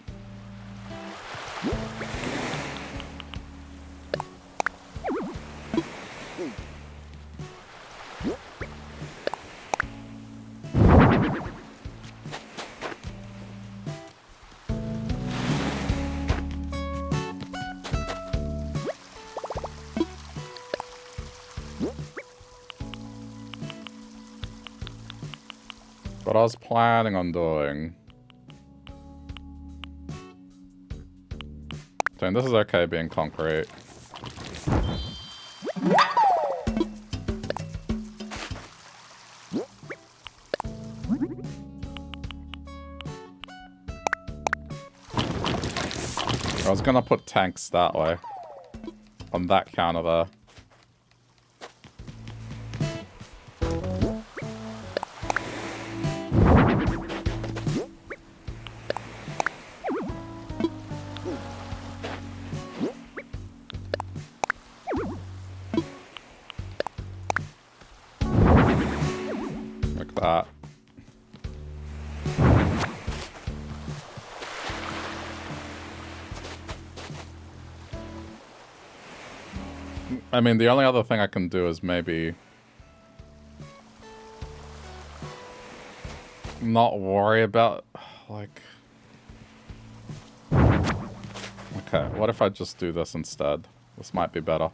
What I was planning on doing... Saying this is okay being concrete. I was gonna put tanks that way. On that counter there. I mean, the only other thing I can do is maybe... not worry about, like... Okay, what if I just do this instead? This might be better.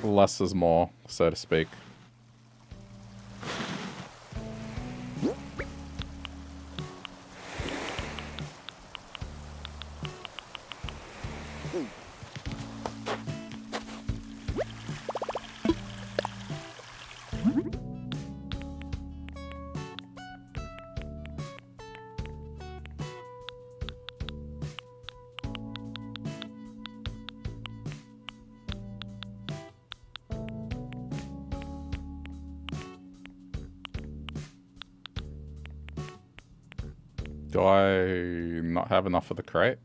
Less is more, so to speak. Do I not have enough for the crate?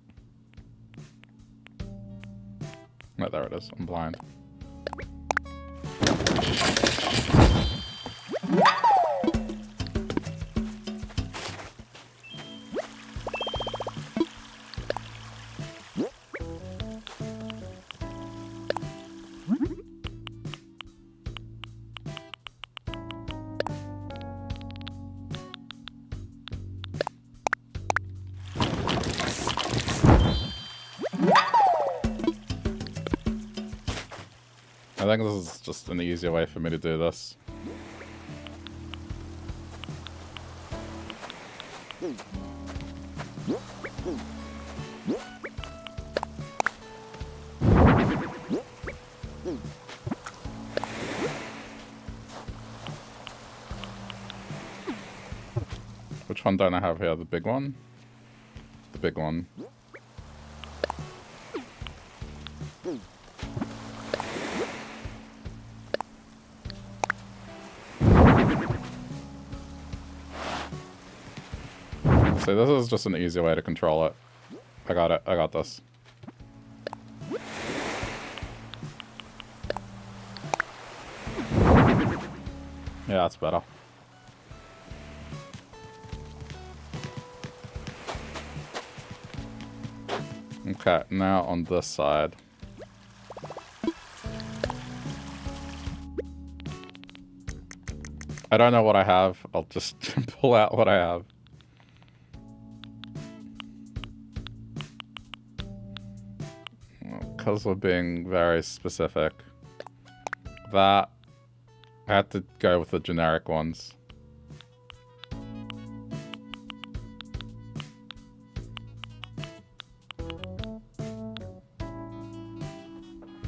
No, there it is. I'm blind. I think this is just an easier way for me to do this. Which one don't I have here? The big one? The big one. See, this is just an easy way to control it. I got it. I got this. Yeah, that's better. Okay, now on this side. I don't know what I have. I'll just pull out what I have. Because we're being very specific. That, I had to go with the generic ones.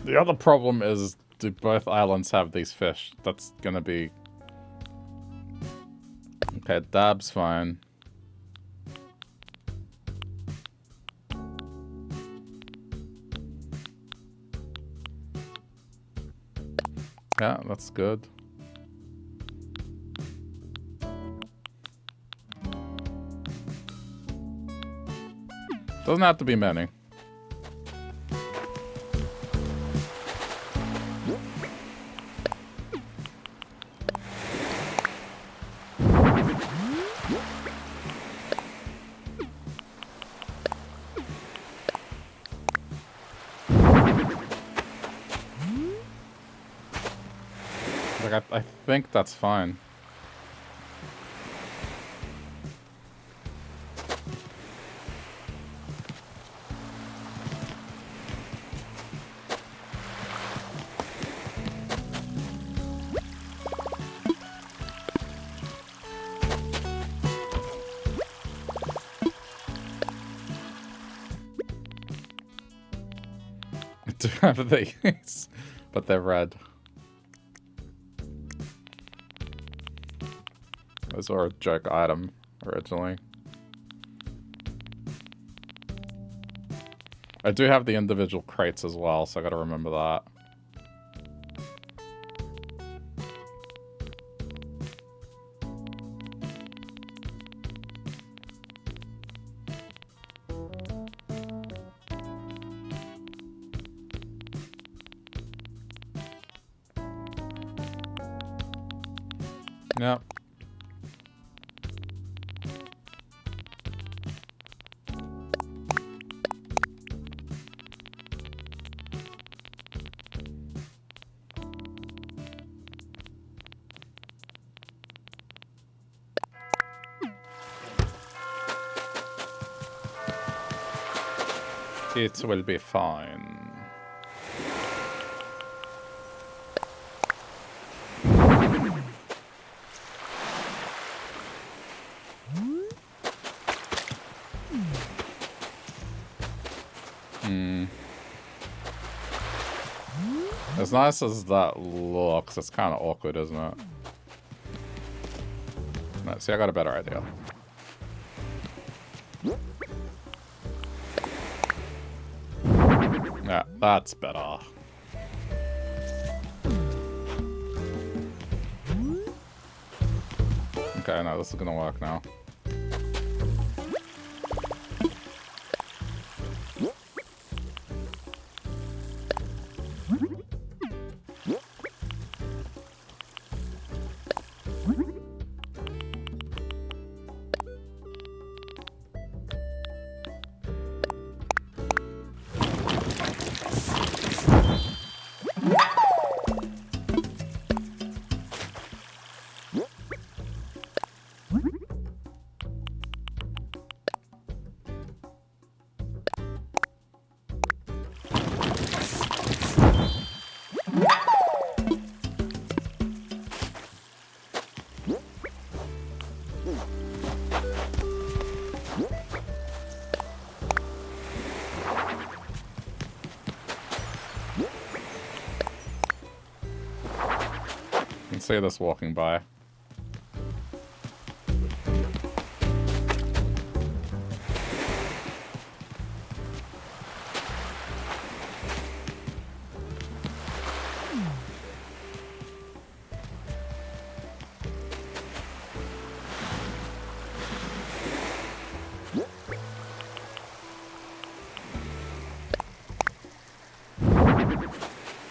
The other problem is, do both islands have these fish? That's gonna be... Okay, dab's fine. Yeah, that's good. Doesn't have to be many. I think that's fine. I do have these, but they're red. Those were a joke item originally. I do have the individual crates as well, so I gotta remember that. Yep. It will be fine. As nice as that looks, it's kind of awkward, isn't it? No, see, I got a better idea. Yeah, that's better. Okay, no, this is gonna work now. See this walking by.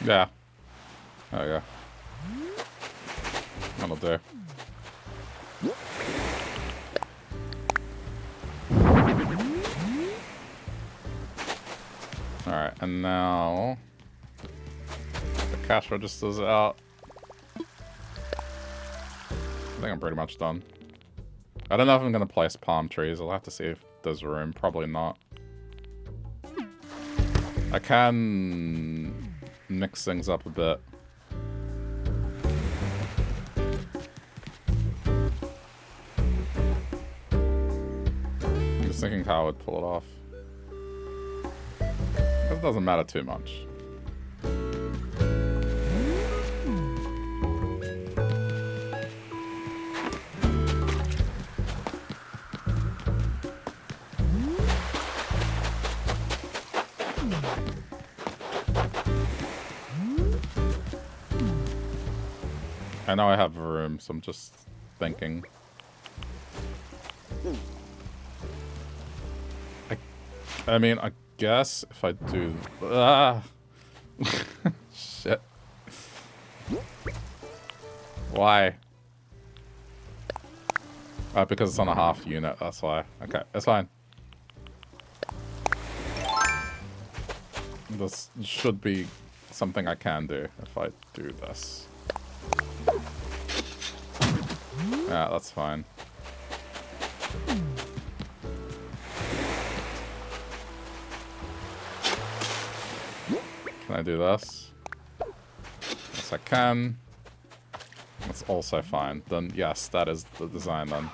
Yeah. There we go. That'll do. Alright, and now the cash register's out. I think I'm pretty much done. I don't know if I'm gonna place palm trees. I'll have to see if there's room. Probably not. I can mix things up a bit. I'm just thinking how I would pull it off. It doesn't matter too much. I know I have room, so I'm just thinking. I mean, I guess if I do... Shit. Why? Oh, because it's on a half unit, that's why. Okay, it's fine. This should be something I can do if I do this. Yeah, that's fine. Can I do this? Yes, I can. That's also fine. Then, yes, that is the design then.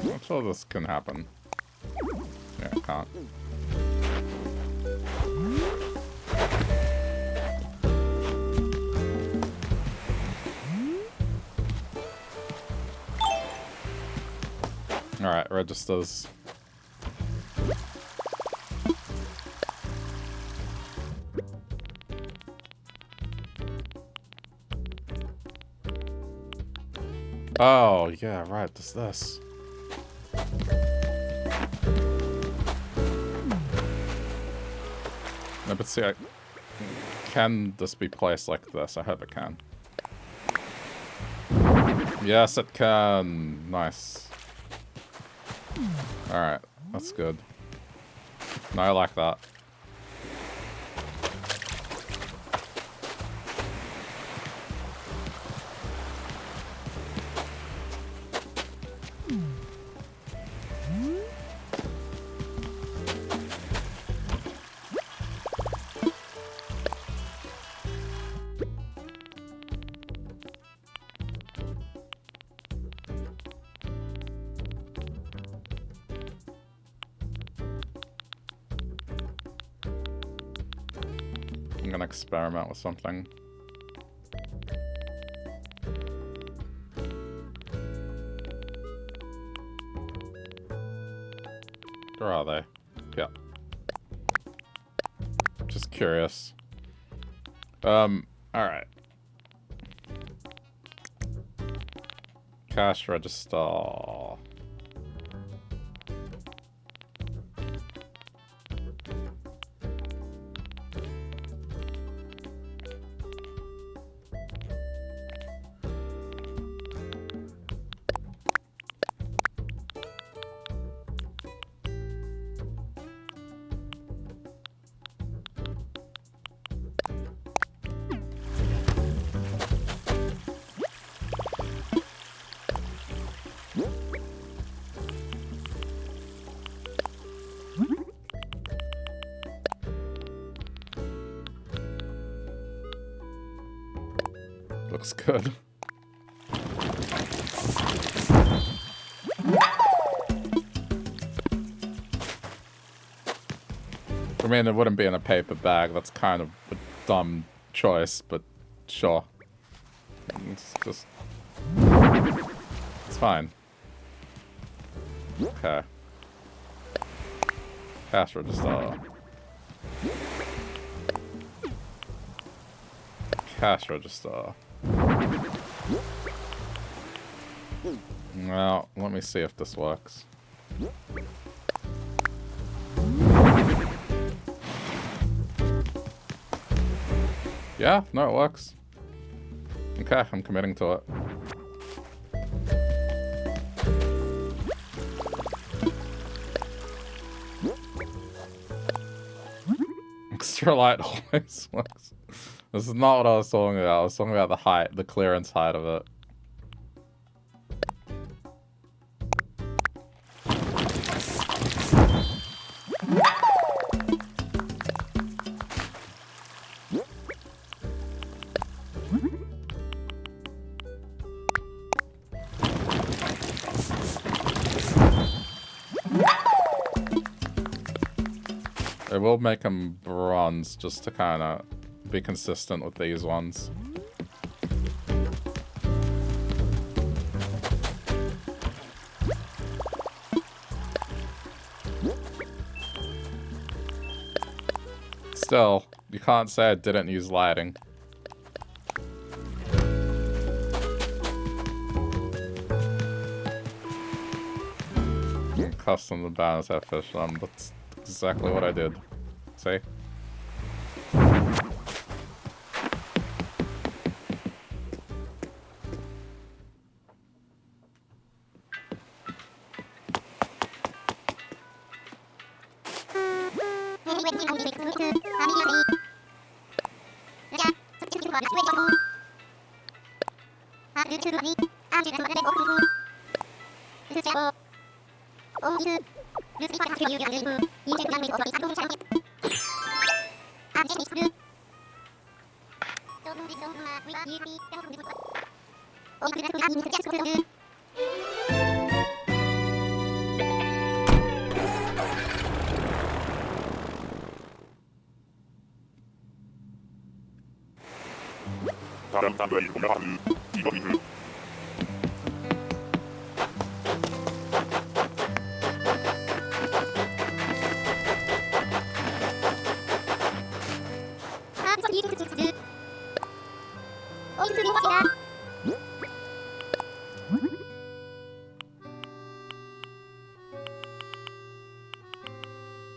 I'm sure this can happen. Yeah, it can't. Alright, registers. Oh, yeah, right, there's this. No, but see, can this be placed like this? I hope it can. Yes, it can. Nice. Alright, that's good. No, I like that. I'm gonna experiment with something. Where are they? Yeah. Just curious. Alright. Cash register. Looks good. I mean, it wouldn't be in a paper bag. That's kind of a dumb choice, but sure. It's just... It's fine. Okay. Cash register. Cash register. Well, let me see if this works. Yeah, no, it works. Okay, I'm committing to it. Extra light always works. This is not what I was talking about. I was talking about the height, the clearance height of it. I will make them bronze just to kind of be consistent with these ones. Still, you can't say I didn't use lighting. Custom the balance that fish on. That's exactly what I did. See?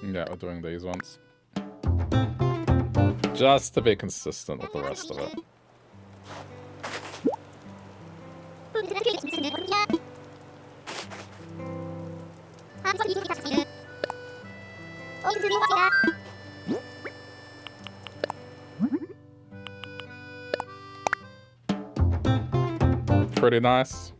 Yeah, we're doing these ones. Just to be consistent with the rest of it. Pretty nice.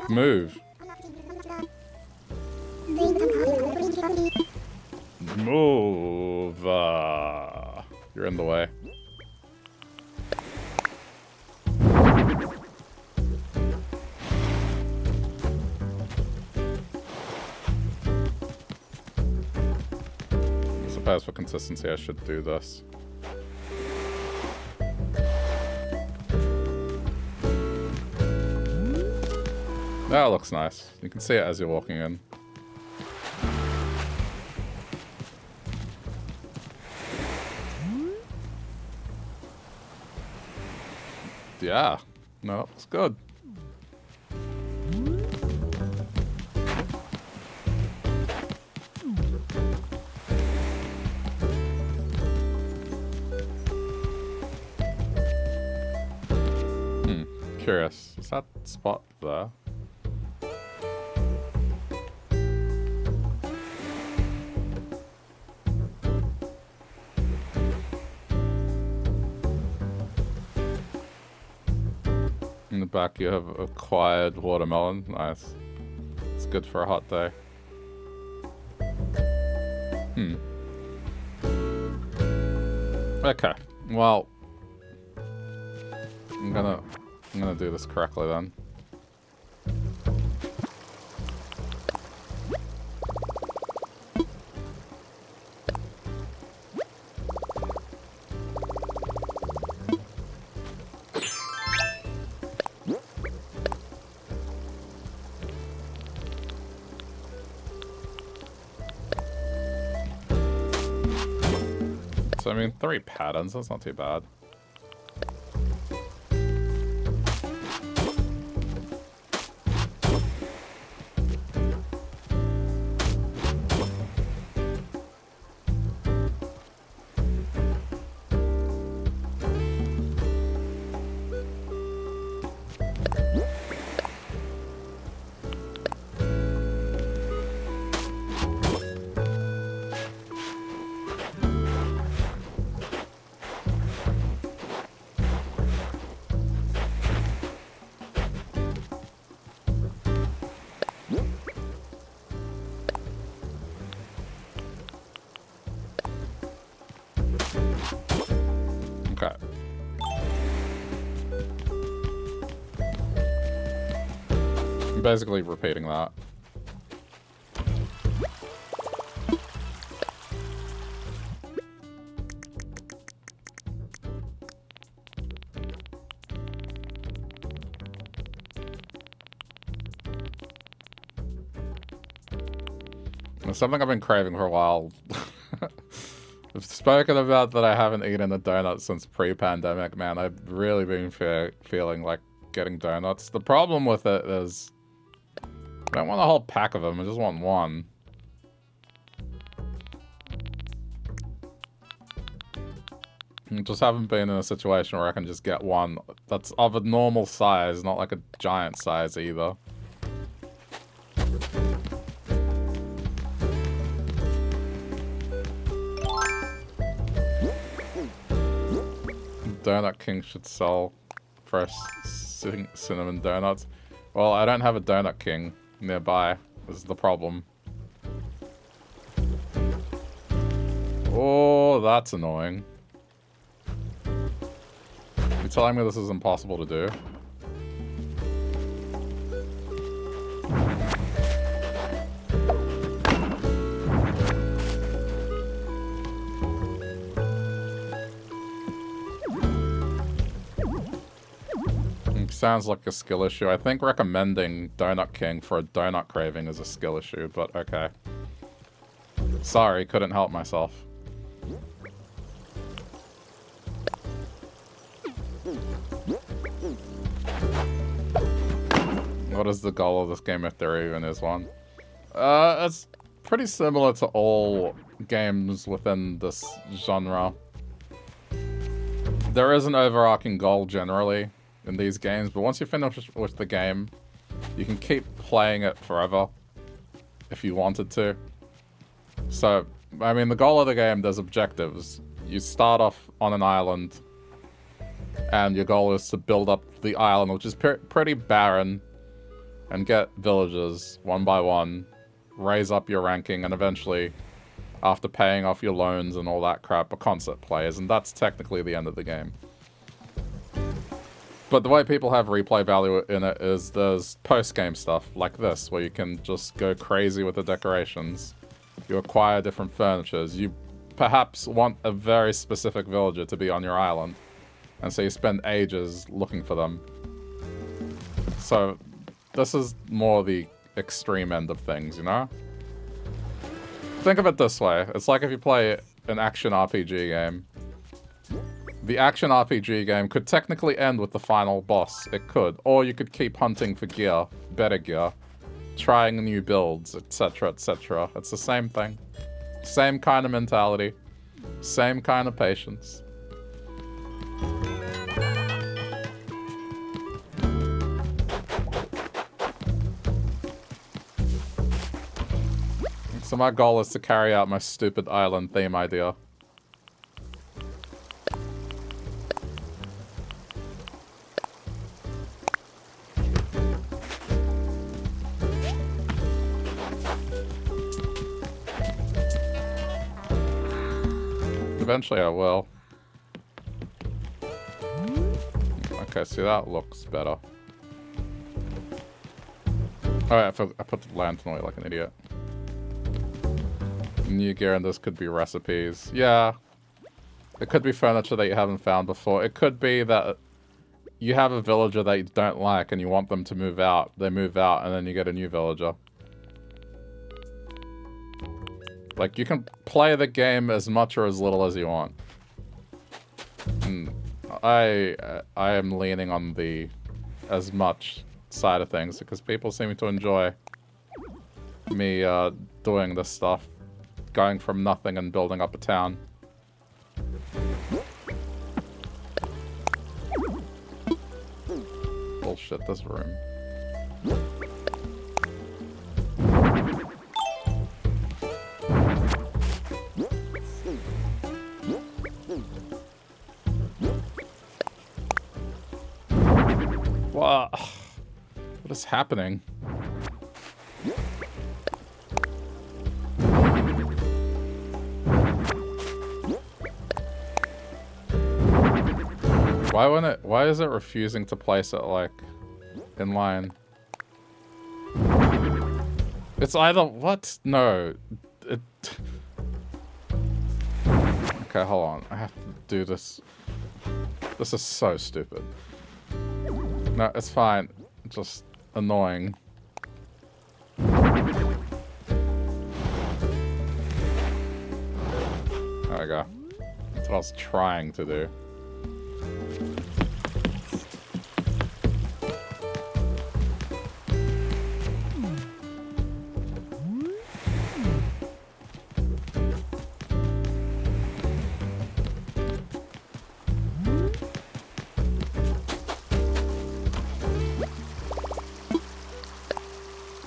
Move. Move. You're in the way. I suppose for consistency I should do this. That looks nice. You can see it as you're walking in. Yeah. No, it's good. Curious. Is that spot there? In the back you have acquired watermelon. Nice. It's good for a hot day. Okay. Well, I'm gonna do this correctly then. So I mean, 3 patterns, that's not too bad. Basically repeating that. It's something I've been craving for a while. I've spoken about that I haven't eaten a donut since pre-pandemic, man. I've really been feeling like getting donuts. The problem with it is I don't want a whole pack of them, I just want one. I just haven't been in a situation where I can just get one that's of a normal size, not like a giant size either. Donut King should sell fresh cinnamon donuts. Well, I don't have a Donut King nearby. This is the problem. Oh, that's annoying. You're telling me this is impossible to do? Sounds like a skill issue. I think recommending Donut King for a donut craving is a skill issue, but okay. Sorry, couldn't help myself. What is the goal of this game if there even is one? It's pretty similar to all games within this genre. There is an overarching goal generally in these games, but once you finish with the game, you can keep playing it forever if you wanted to. So, I mean, the goal of the game, there's objectives. You start off on an island, and your goal is to build up the island, which is pretty barren, and get villagers one by one, raise up your ranking, and eventually, after paying off your loans and all that crap, a concert plays, and that's technically the end of the game. But the way people have replay value in it is there's post-game stuff like this, where you can just go crazy with the decorations. You acquire different furnitures. You perhaps want a very specific villager to be on your island. And so you spend ages looking for them. So this is more the extreme end of things, you know? Think of it this way. It's like if you play an action RPG game. The action RPG game could technically end with the final boss. It could. Or you could keep hunting for gear, better gear, trying new builds, etc., etc. It's the same thing. Same kind of mentality. Same kind of patience. So my goal is to carry out my stupid island theme idea. Eventually I will. Okay, see, that looks better. Alright, I put the lantern away like an idiot. New gear, and this could be recipes. Yeah. It could be furniture that you haven't found before. It could be that you have a villager that you don't like and you want them to move out. They move out, and then you get a new villager. Like, you can play the game as much or as little as you want. And I am leaning on the as much side of things because people seem to enjoy me doing this stuff. Going from nothing and building up a town. Bullshit, this room. What is happening? Why is it refusing to place it, like, in line? It's either, what? No. Okay, hold on. I have to do this. This is so stupid. No, it's fine. Just annoying. There we go. That's what I was trying to do.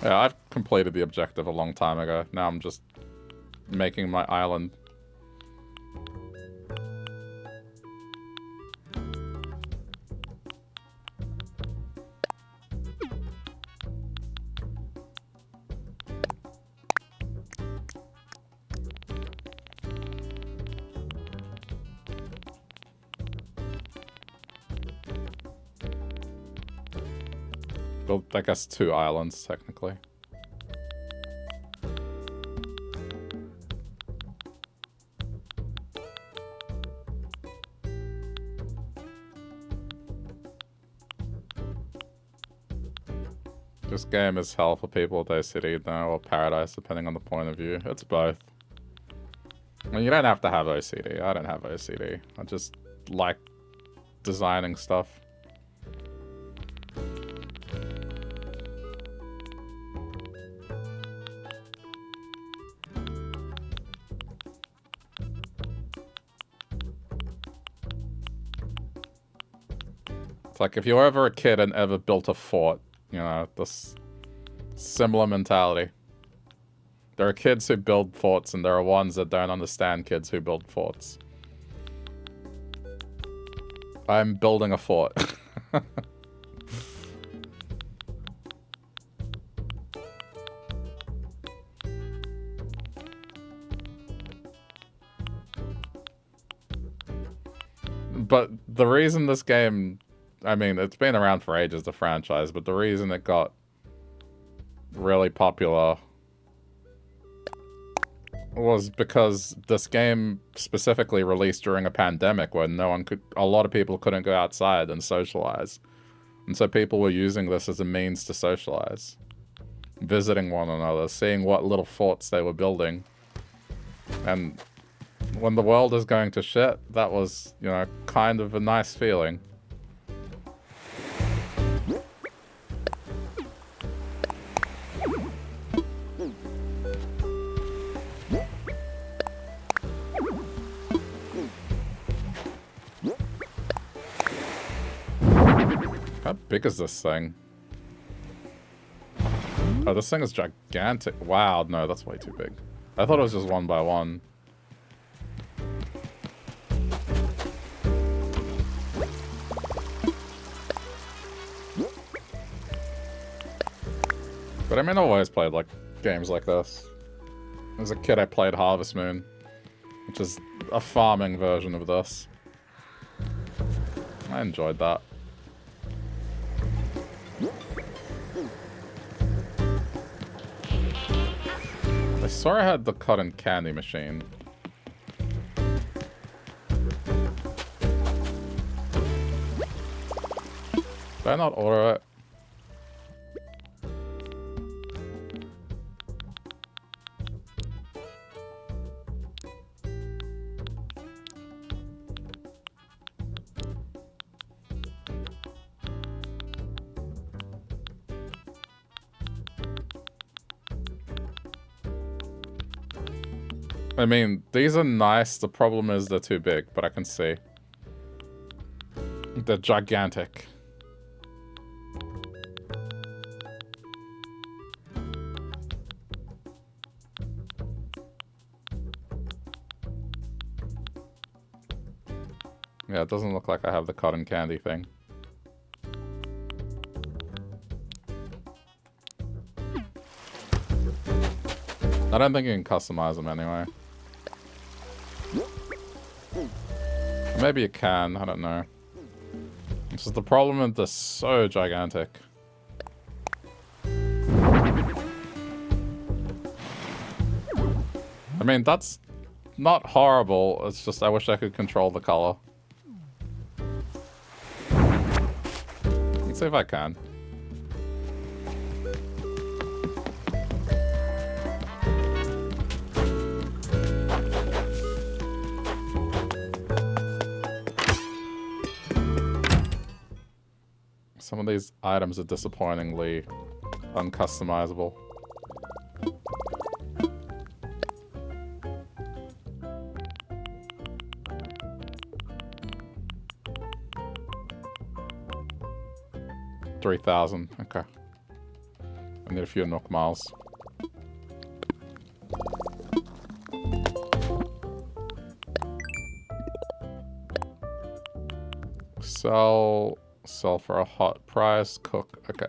Yeah, I've completed the objective a long time ago. Now I'm just making my island. Well, I guess 2 islands, technically. This game is hell for people with OCD now, or paradise, depending on the point of view. It's both. I mean, you don't have to have OCD. I don't have OCD. I just like designing stuff. It's like if you're ever a kid and ever built a fort, you know, this similar mentality. There are kids who build forts, and there are ones that don't understand kids who build forts. I'm building a fort. But the reason this game... I mean, it's been around for ages, the franchise, but the reason it got really popular was because this game specifically released during a pandemic when a lot of people couldn't go outside and socialize. And so people were using this as a means to socialize. Visiting one another, seeing what little forts they were building. And when the world is going to shit, that was, you know, kind of a nice feeling. How big is this thing? Oh, this thing is gigantic. Wow, no, that's way too big. I thought it was just 1 by 1. But I mean, I've always played like games like this. As a kid, I played Harvest Moon, which is a farming version of this. I enjoyed that. I saw I had the cotton candy machine. Did I not order it? I mean, these are nice. The problem is they're too big, but I can see. They're gigantic. Yeah, it doesn't look like I have the cotton candy thing. I don't think you can customize them anyway. Maybe you can, I don't know. This is the problem is they're so gigantic. I mean, that's not horrible, it's just I wish I could control the color. Let's see if I can. Some of these items are disappointingly uncustomizable. $3,000. Okay. I need a few Nook miles. Sell for a hot price. Cook. Okay.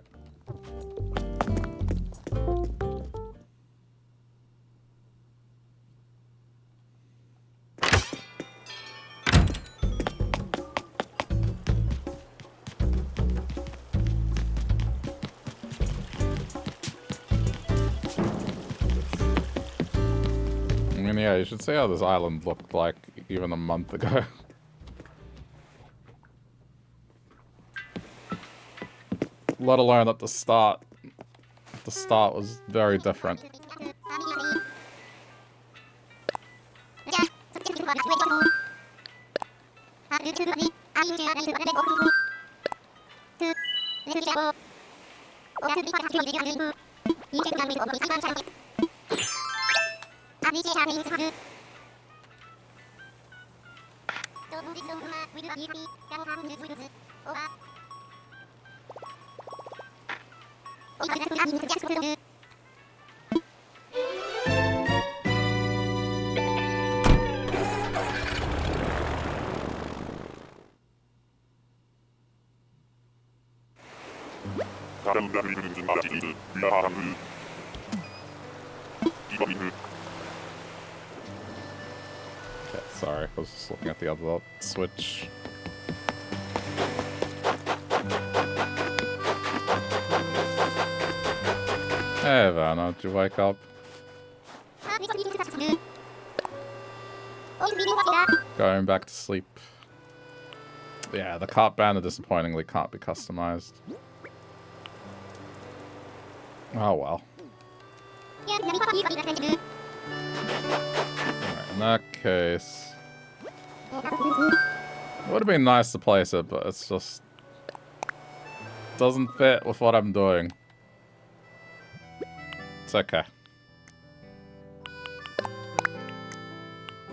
I mean, yeah, you should see how this island looked like even a month ago. Let alone at the start. The start was very different. Okay, sorry, I was just looking at the other switch. Hey, Vanna, did you wake up? Going back to sleep. Yeah, the cart banner disappointingly can't be customized. Oh well. Alright, in that case... It would have been nice to place it, but it's just... doesn't fit with what I'm doing. It's okay.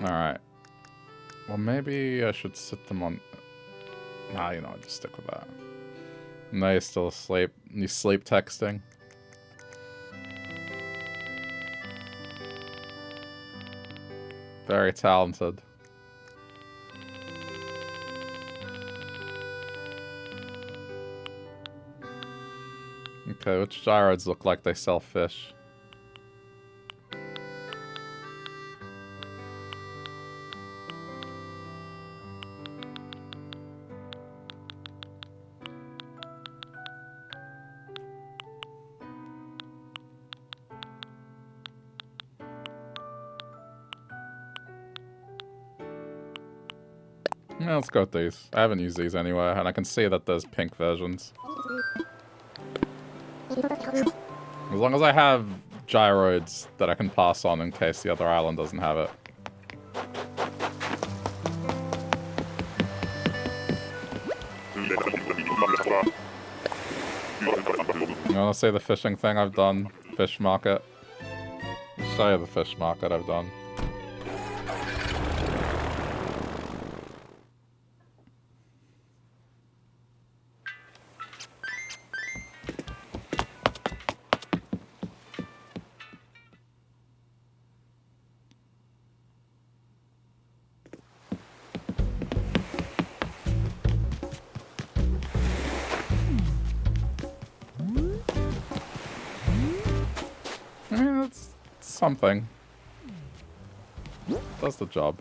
Alright. Well, maybe I should sit them on... Nah, you know, I'll just stick with that. No, you're still asleep. You sleep texting. Very talented. Okay, which gyroids look like they sell fish? Yeah, let's go with these. I haven't used these anywhere, and I can see that there's pink versions. As long as I have gyroids that I can pass on in case the other island doesn't have it. You wanna see the fishing thing I've done? Fish market? I'll show you the fish market I've done. Something. Does the job.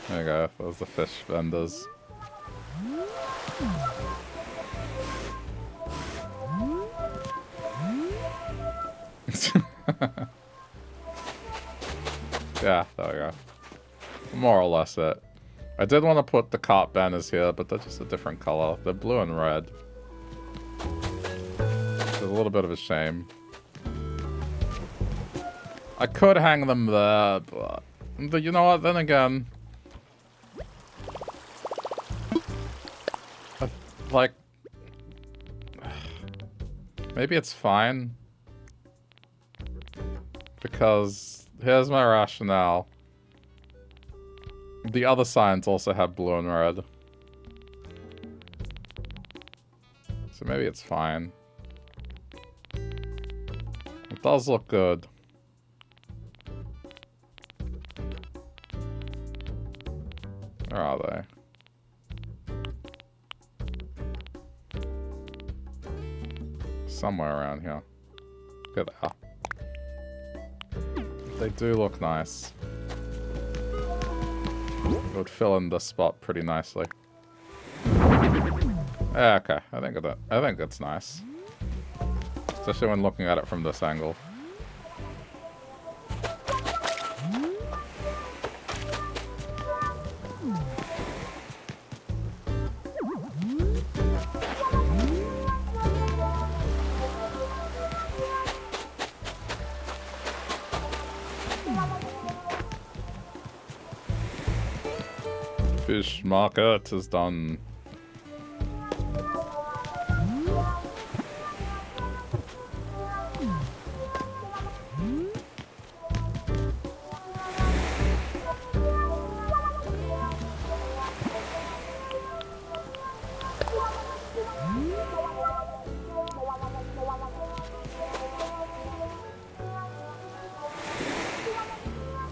There you go, those are the fish vendors. Yeah, there we go. More or less it. I did want to put the cart banners here, but they're just a different color. They're blue and red. It's a little bit of a shame. I could hang them there, but you know what? Then again, like, maybe it's fine. Because here's my rationale. The other signs also have blue and red. So maybe it's fine. It does look good. Where are they? Somewhere around here. Good. They do look nice. It would fill in the spot pretty nicely. Yeah, okay. I think it's nice. Especially when looking at it from this angle. Fish market is done.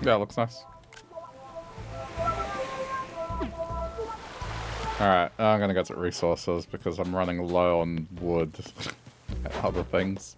Yeah, it looks nice. Alright, I'm gonna get to resources because I'm running low on wood and other things.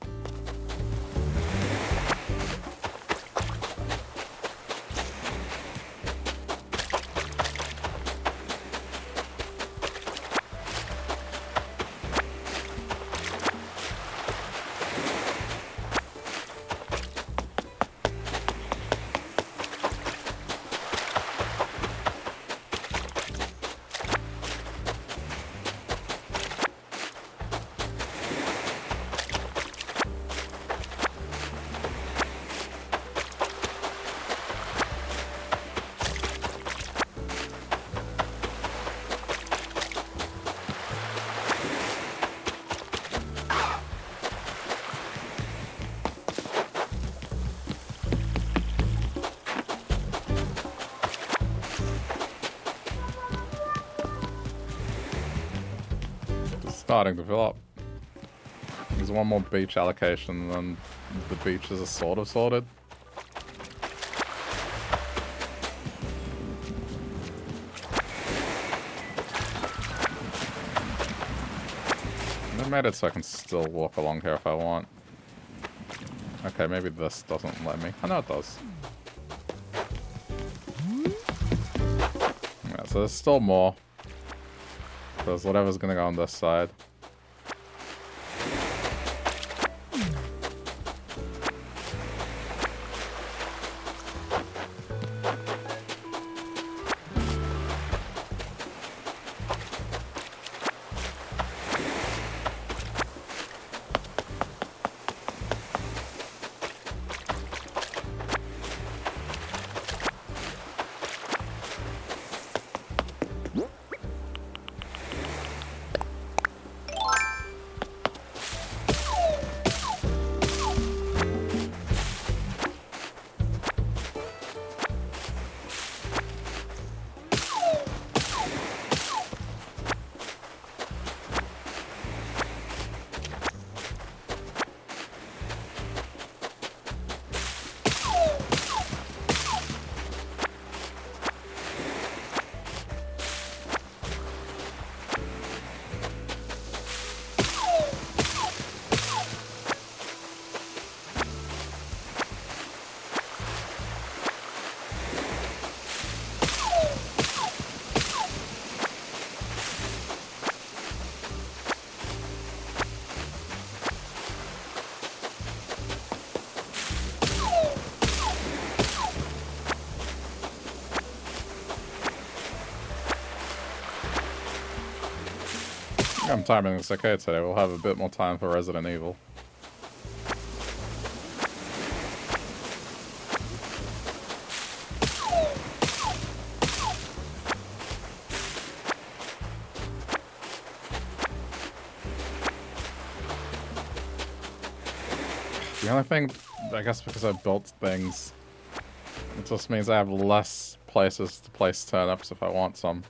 It's starting to fill up. There's one more beach allocation, and then the beaches are sort of sorted. They made it so I can still walk along here if I want. Okay, maybe this doesn't let me. I know it does. Yeah, so there's still more. There's whatever's gonna go on this side. I'm timing this okay today. We'll have a bit more time for Resident Evil. The only thing, I guess because I built things, it just means I have less places to place turnips if I want some.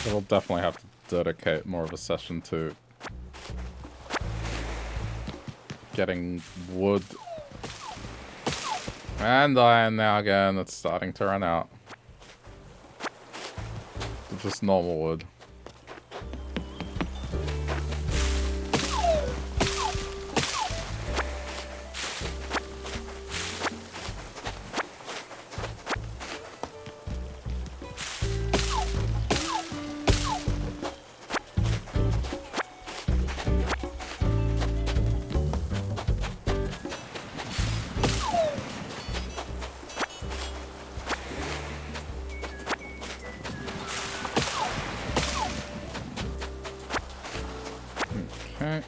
We'll definitely have to dedicate more of a session to getting wood and iron now again. It's starting to run out. Just normal wood. Okay.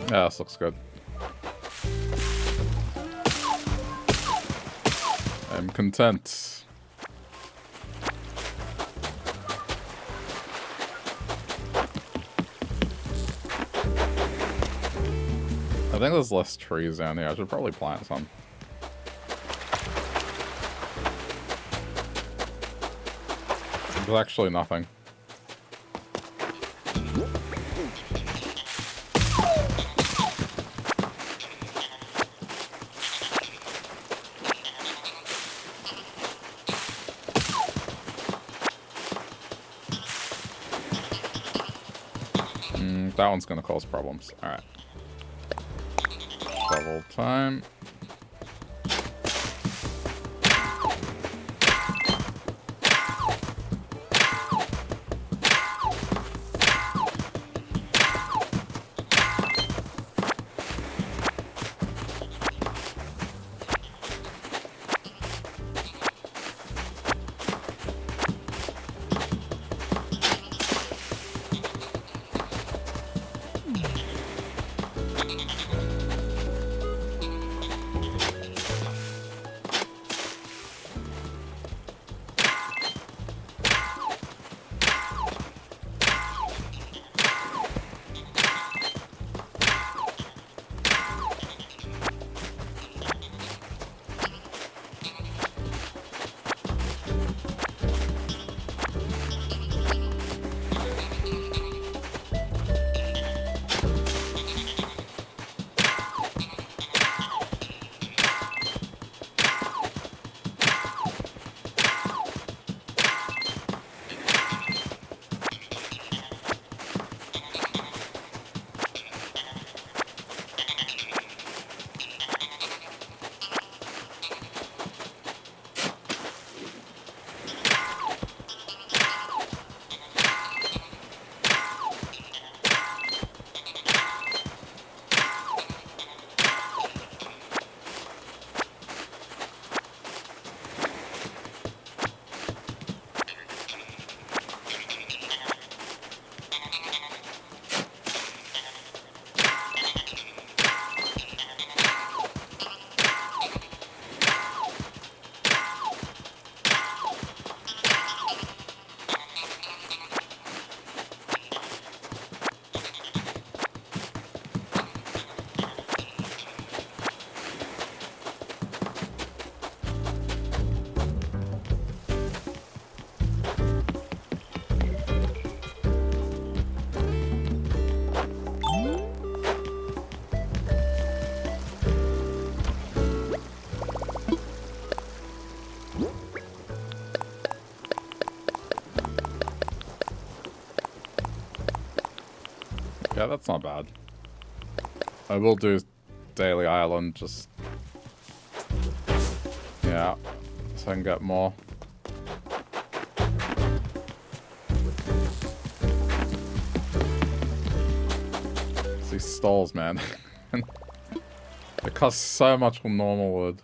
Yeah, this looks good. I'm content. I think there's less trees down here. I should probably plant some. There's actually nothing. That one's gonna cause problems. Alright. Shovel time. Yeah, that's not bad. I will do Daily Island, just... yeah, so I can get more. These stalls, man. It costs so much for normal wood.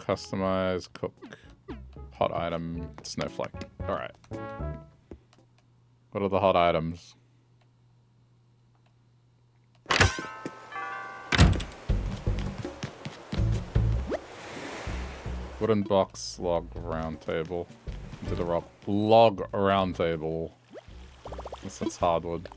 Customize, cook, hot item, snowflake. Alright. What are the hot items? Wooden box, log, round table. Did a rock. Log, round table. Guess that's hardwood.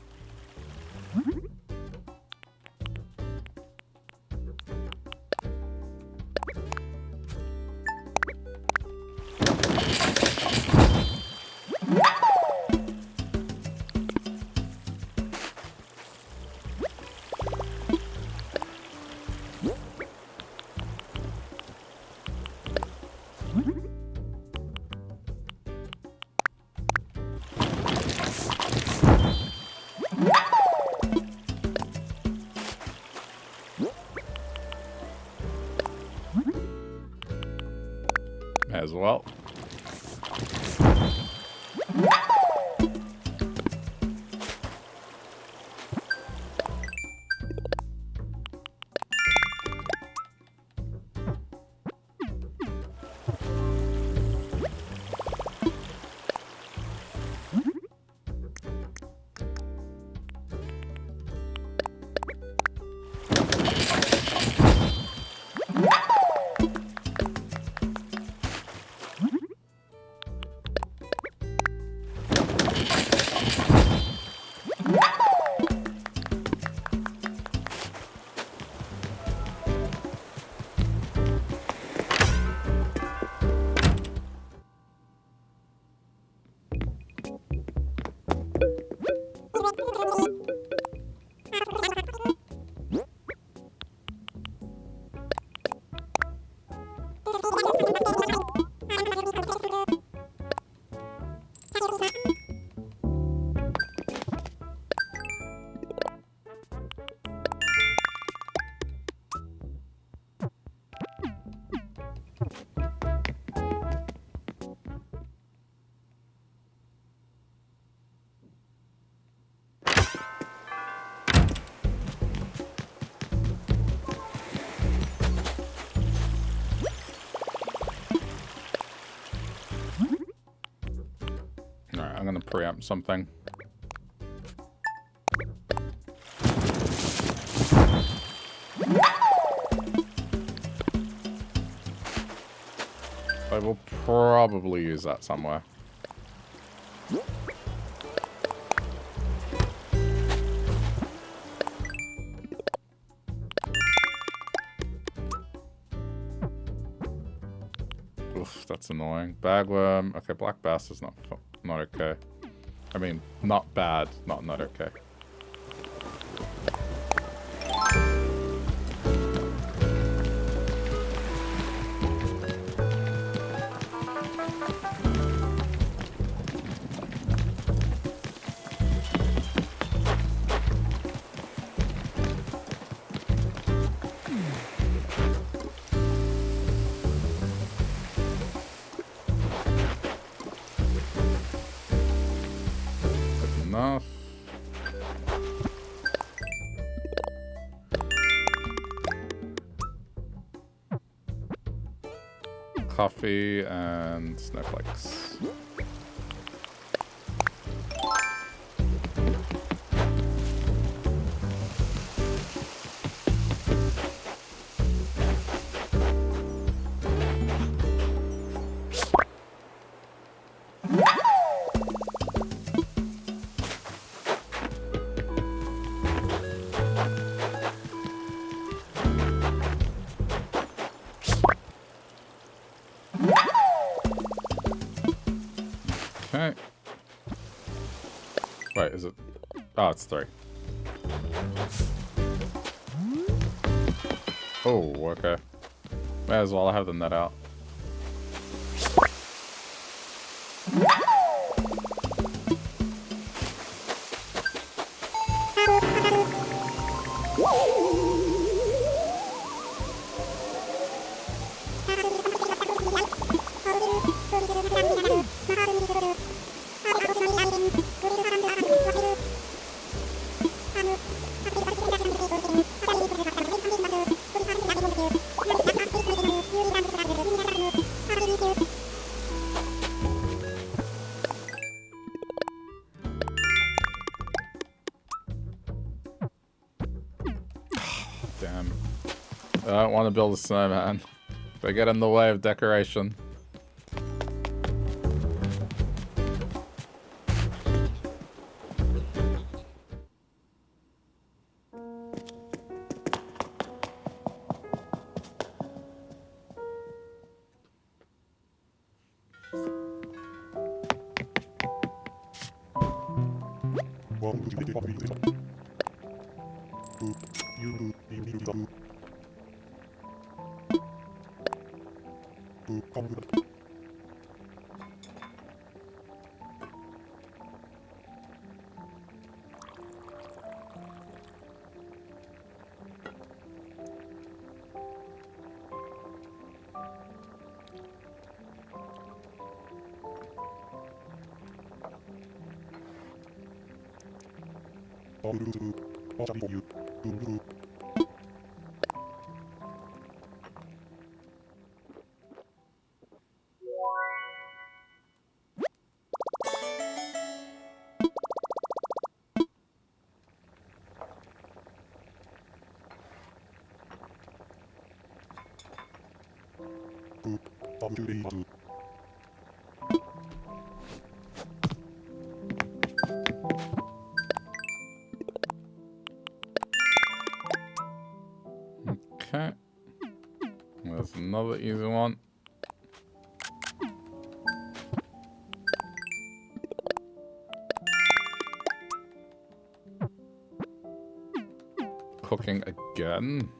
As well. I'm gonna preempt something. I will probably use that somewhere. Oof, that's annoying. Bagworm. Okay, black bass is not okay. I mean, not bad, not okay. Enough. Coffee and snowflakes. Okay. Wait, is it? Oh, it's 3. Oh, okay. May as well have the net out. I don't want to build a snowman. They get in the way of decoration. Okay. There's another easy one. Cooking again.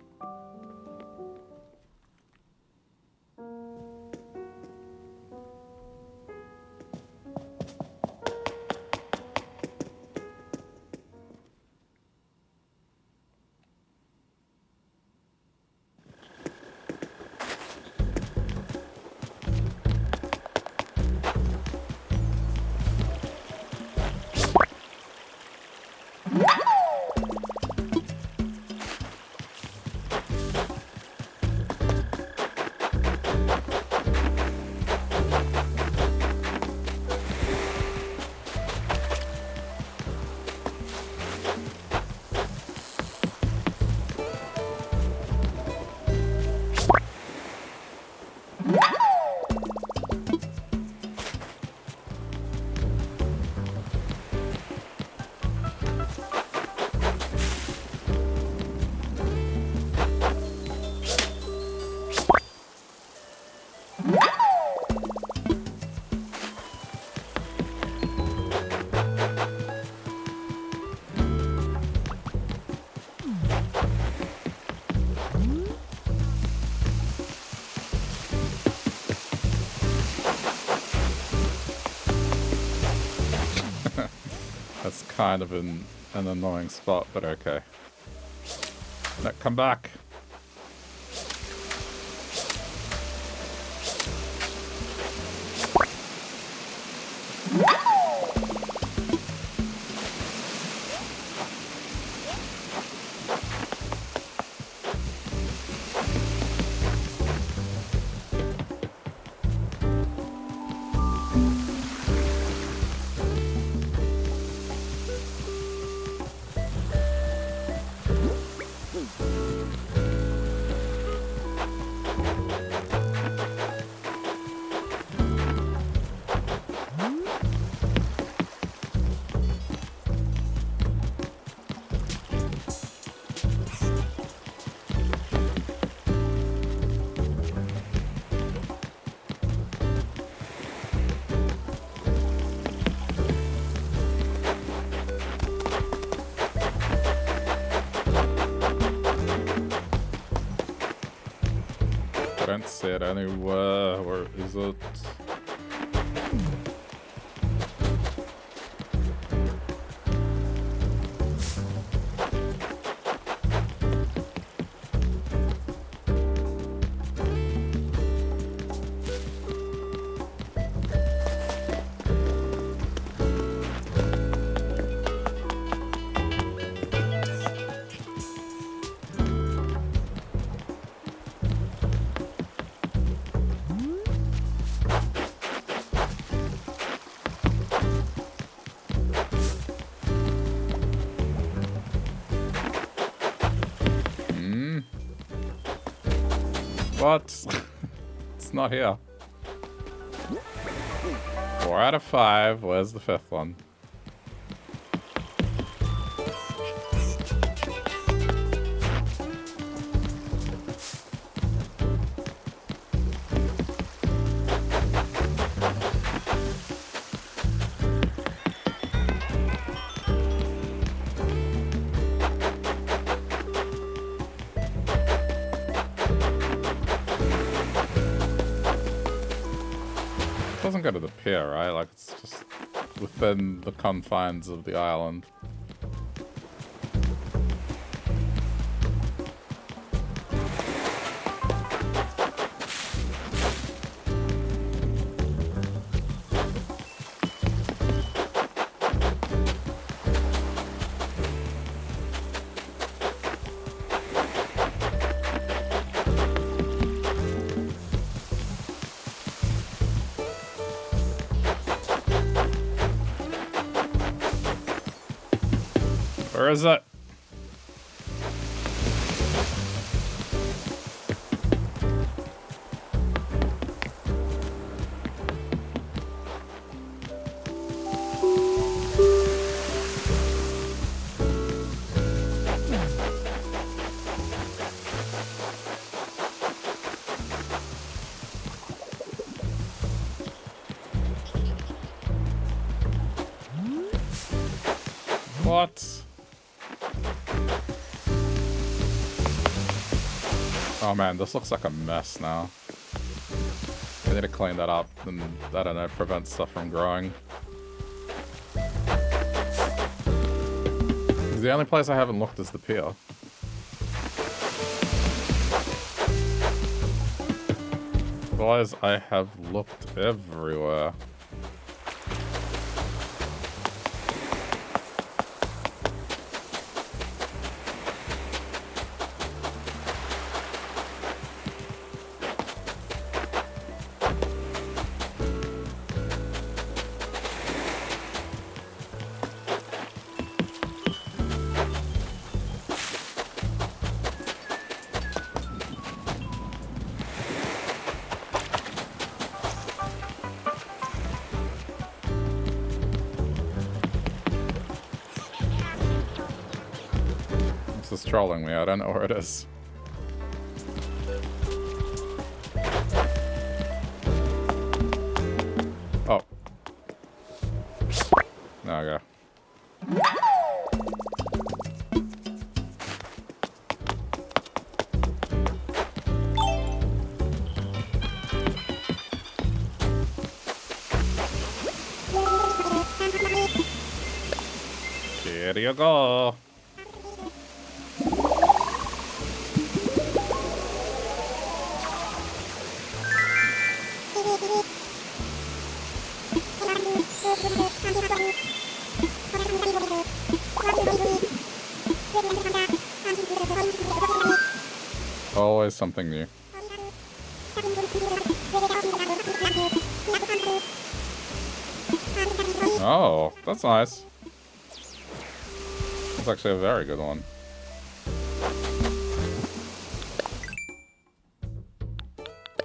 Kind of an annoying spot, but okay. No, come back. Can't see it anywhere. Where is it? What? It's not here. 4 out of 5. Where's the 5th one? Doesn't go to the pier, right? Like, it's just within the confines of the island. Where is it? What? Oh man, this looks like a mess now. I need to clean that up and, I don't know, prevent stuff from growing. The only place I haven't looked is the pier. Otherwise, I have looked everywhere. This is trolling me, I don't know where it is. Oh. There we go. Here you go. Always something new. Oh, that's nice. That's actually a very good one.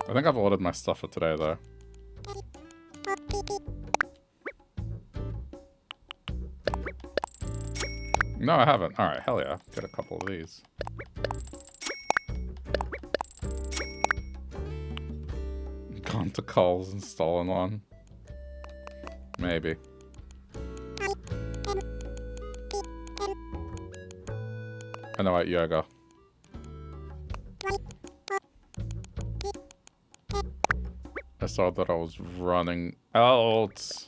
I think I've ordered my stuff for today, though. No, I haven't. Alright, hell yeah. Get a couple of these. Gone to Coles and stolen one. Maybe. I know what, yoga. I saw that I was running out.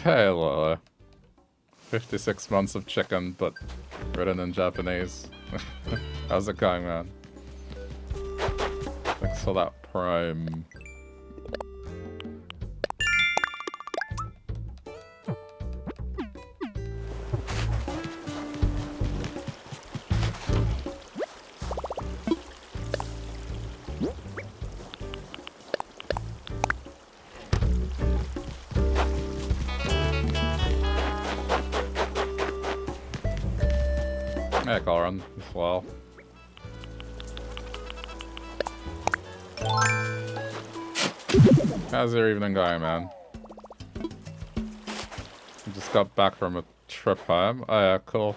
Hello. 56 months of chicken, but written in Japanese. How's it going, man? Thanks for that prime. Yeah, Colin as well. How's your evening going, man? I just got back from a trip home. Oh yeah, cool.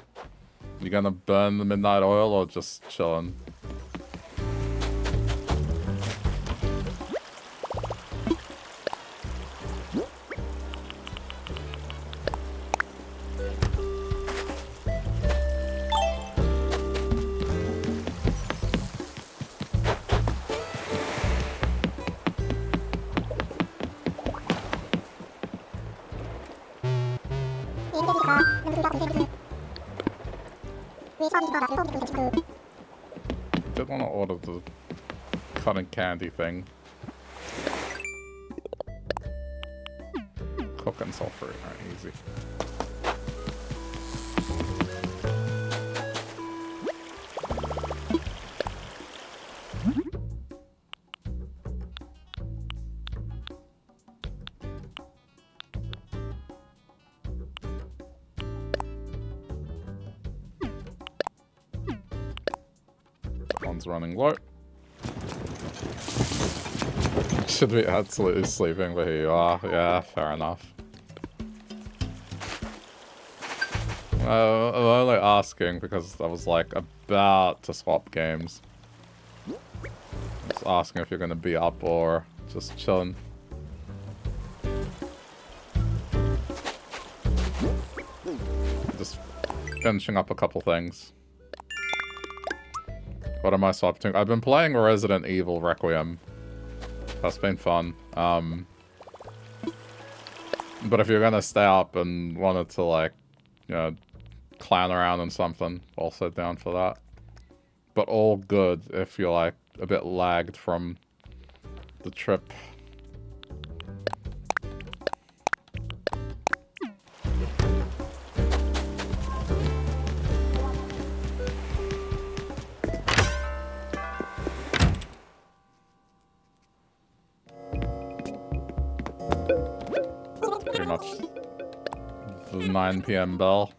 You gonna burn the midnight oil or just chillin'? Did want to order the cotton candy thing. Cook and sulfur, alright, easy. One's running low. Should be absolutely sleeping, but here you are. Yeah, fair enough. I'm only asking because I was like about to swap games. Just asking if you're gonna be up or just chilling. Just finishing up a couple things. What am I swapping? I've been playing Resident Evil Requiem. That's been fun. But if you're gonna stay up and wanted to, like, you know, clown around and something, also down for that. But all good if you're, like, a bit lagged from the trip. Pretty much the 9 PM bell.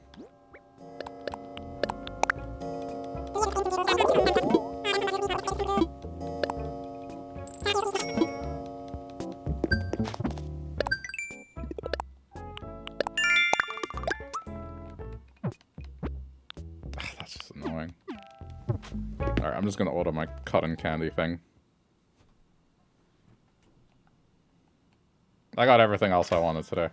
That's just annoying. Alright, I'm just gonna order my cotton candy thing. I got everything else I wanted today.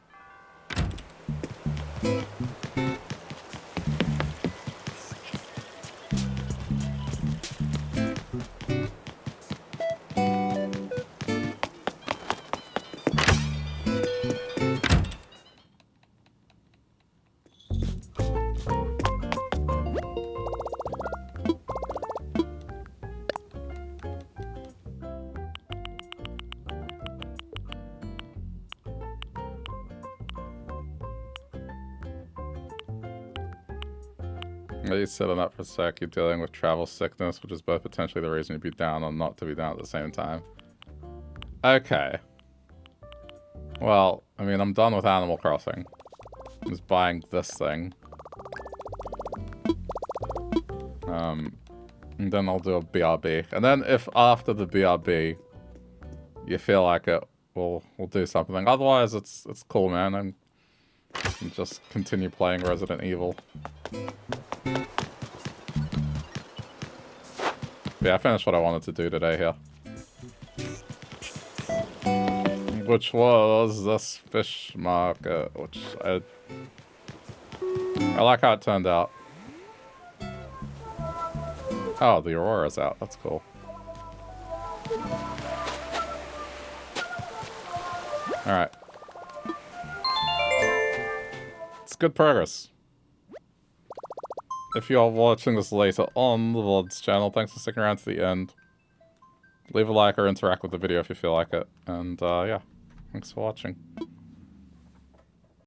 You sit on that for a sec, you're dealing with travel sickness, which is both potentially the reason you'd be down or not to be down at the same time. Okay. Well, I mean, I'm done with Animal Crossing. I'm just buying this thing. And then I'll do a BRB. And then if after the BRB you feel like it, we'll do something. Otherwise, it's cool, man. And just continue playing Resident Evil. Yeah, I finished what I wanted to do today here. Which was this fish market, which I like how it turned out. Oh, the Aurora's out. That's cool. Alright. It's good progress. If you are watching this later on the VOD's channel, thanks for sticking around to the end. Leave a like or interact with the video if you feel like it. And, yeah. Thanks for watching.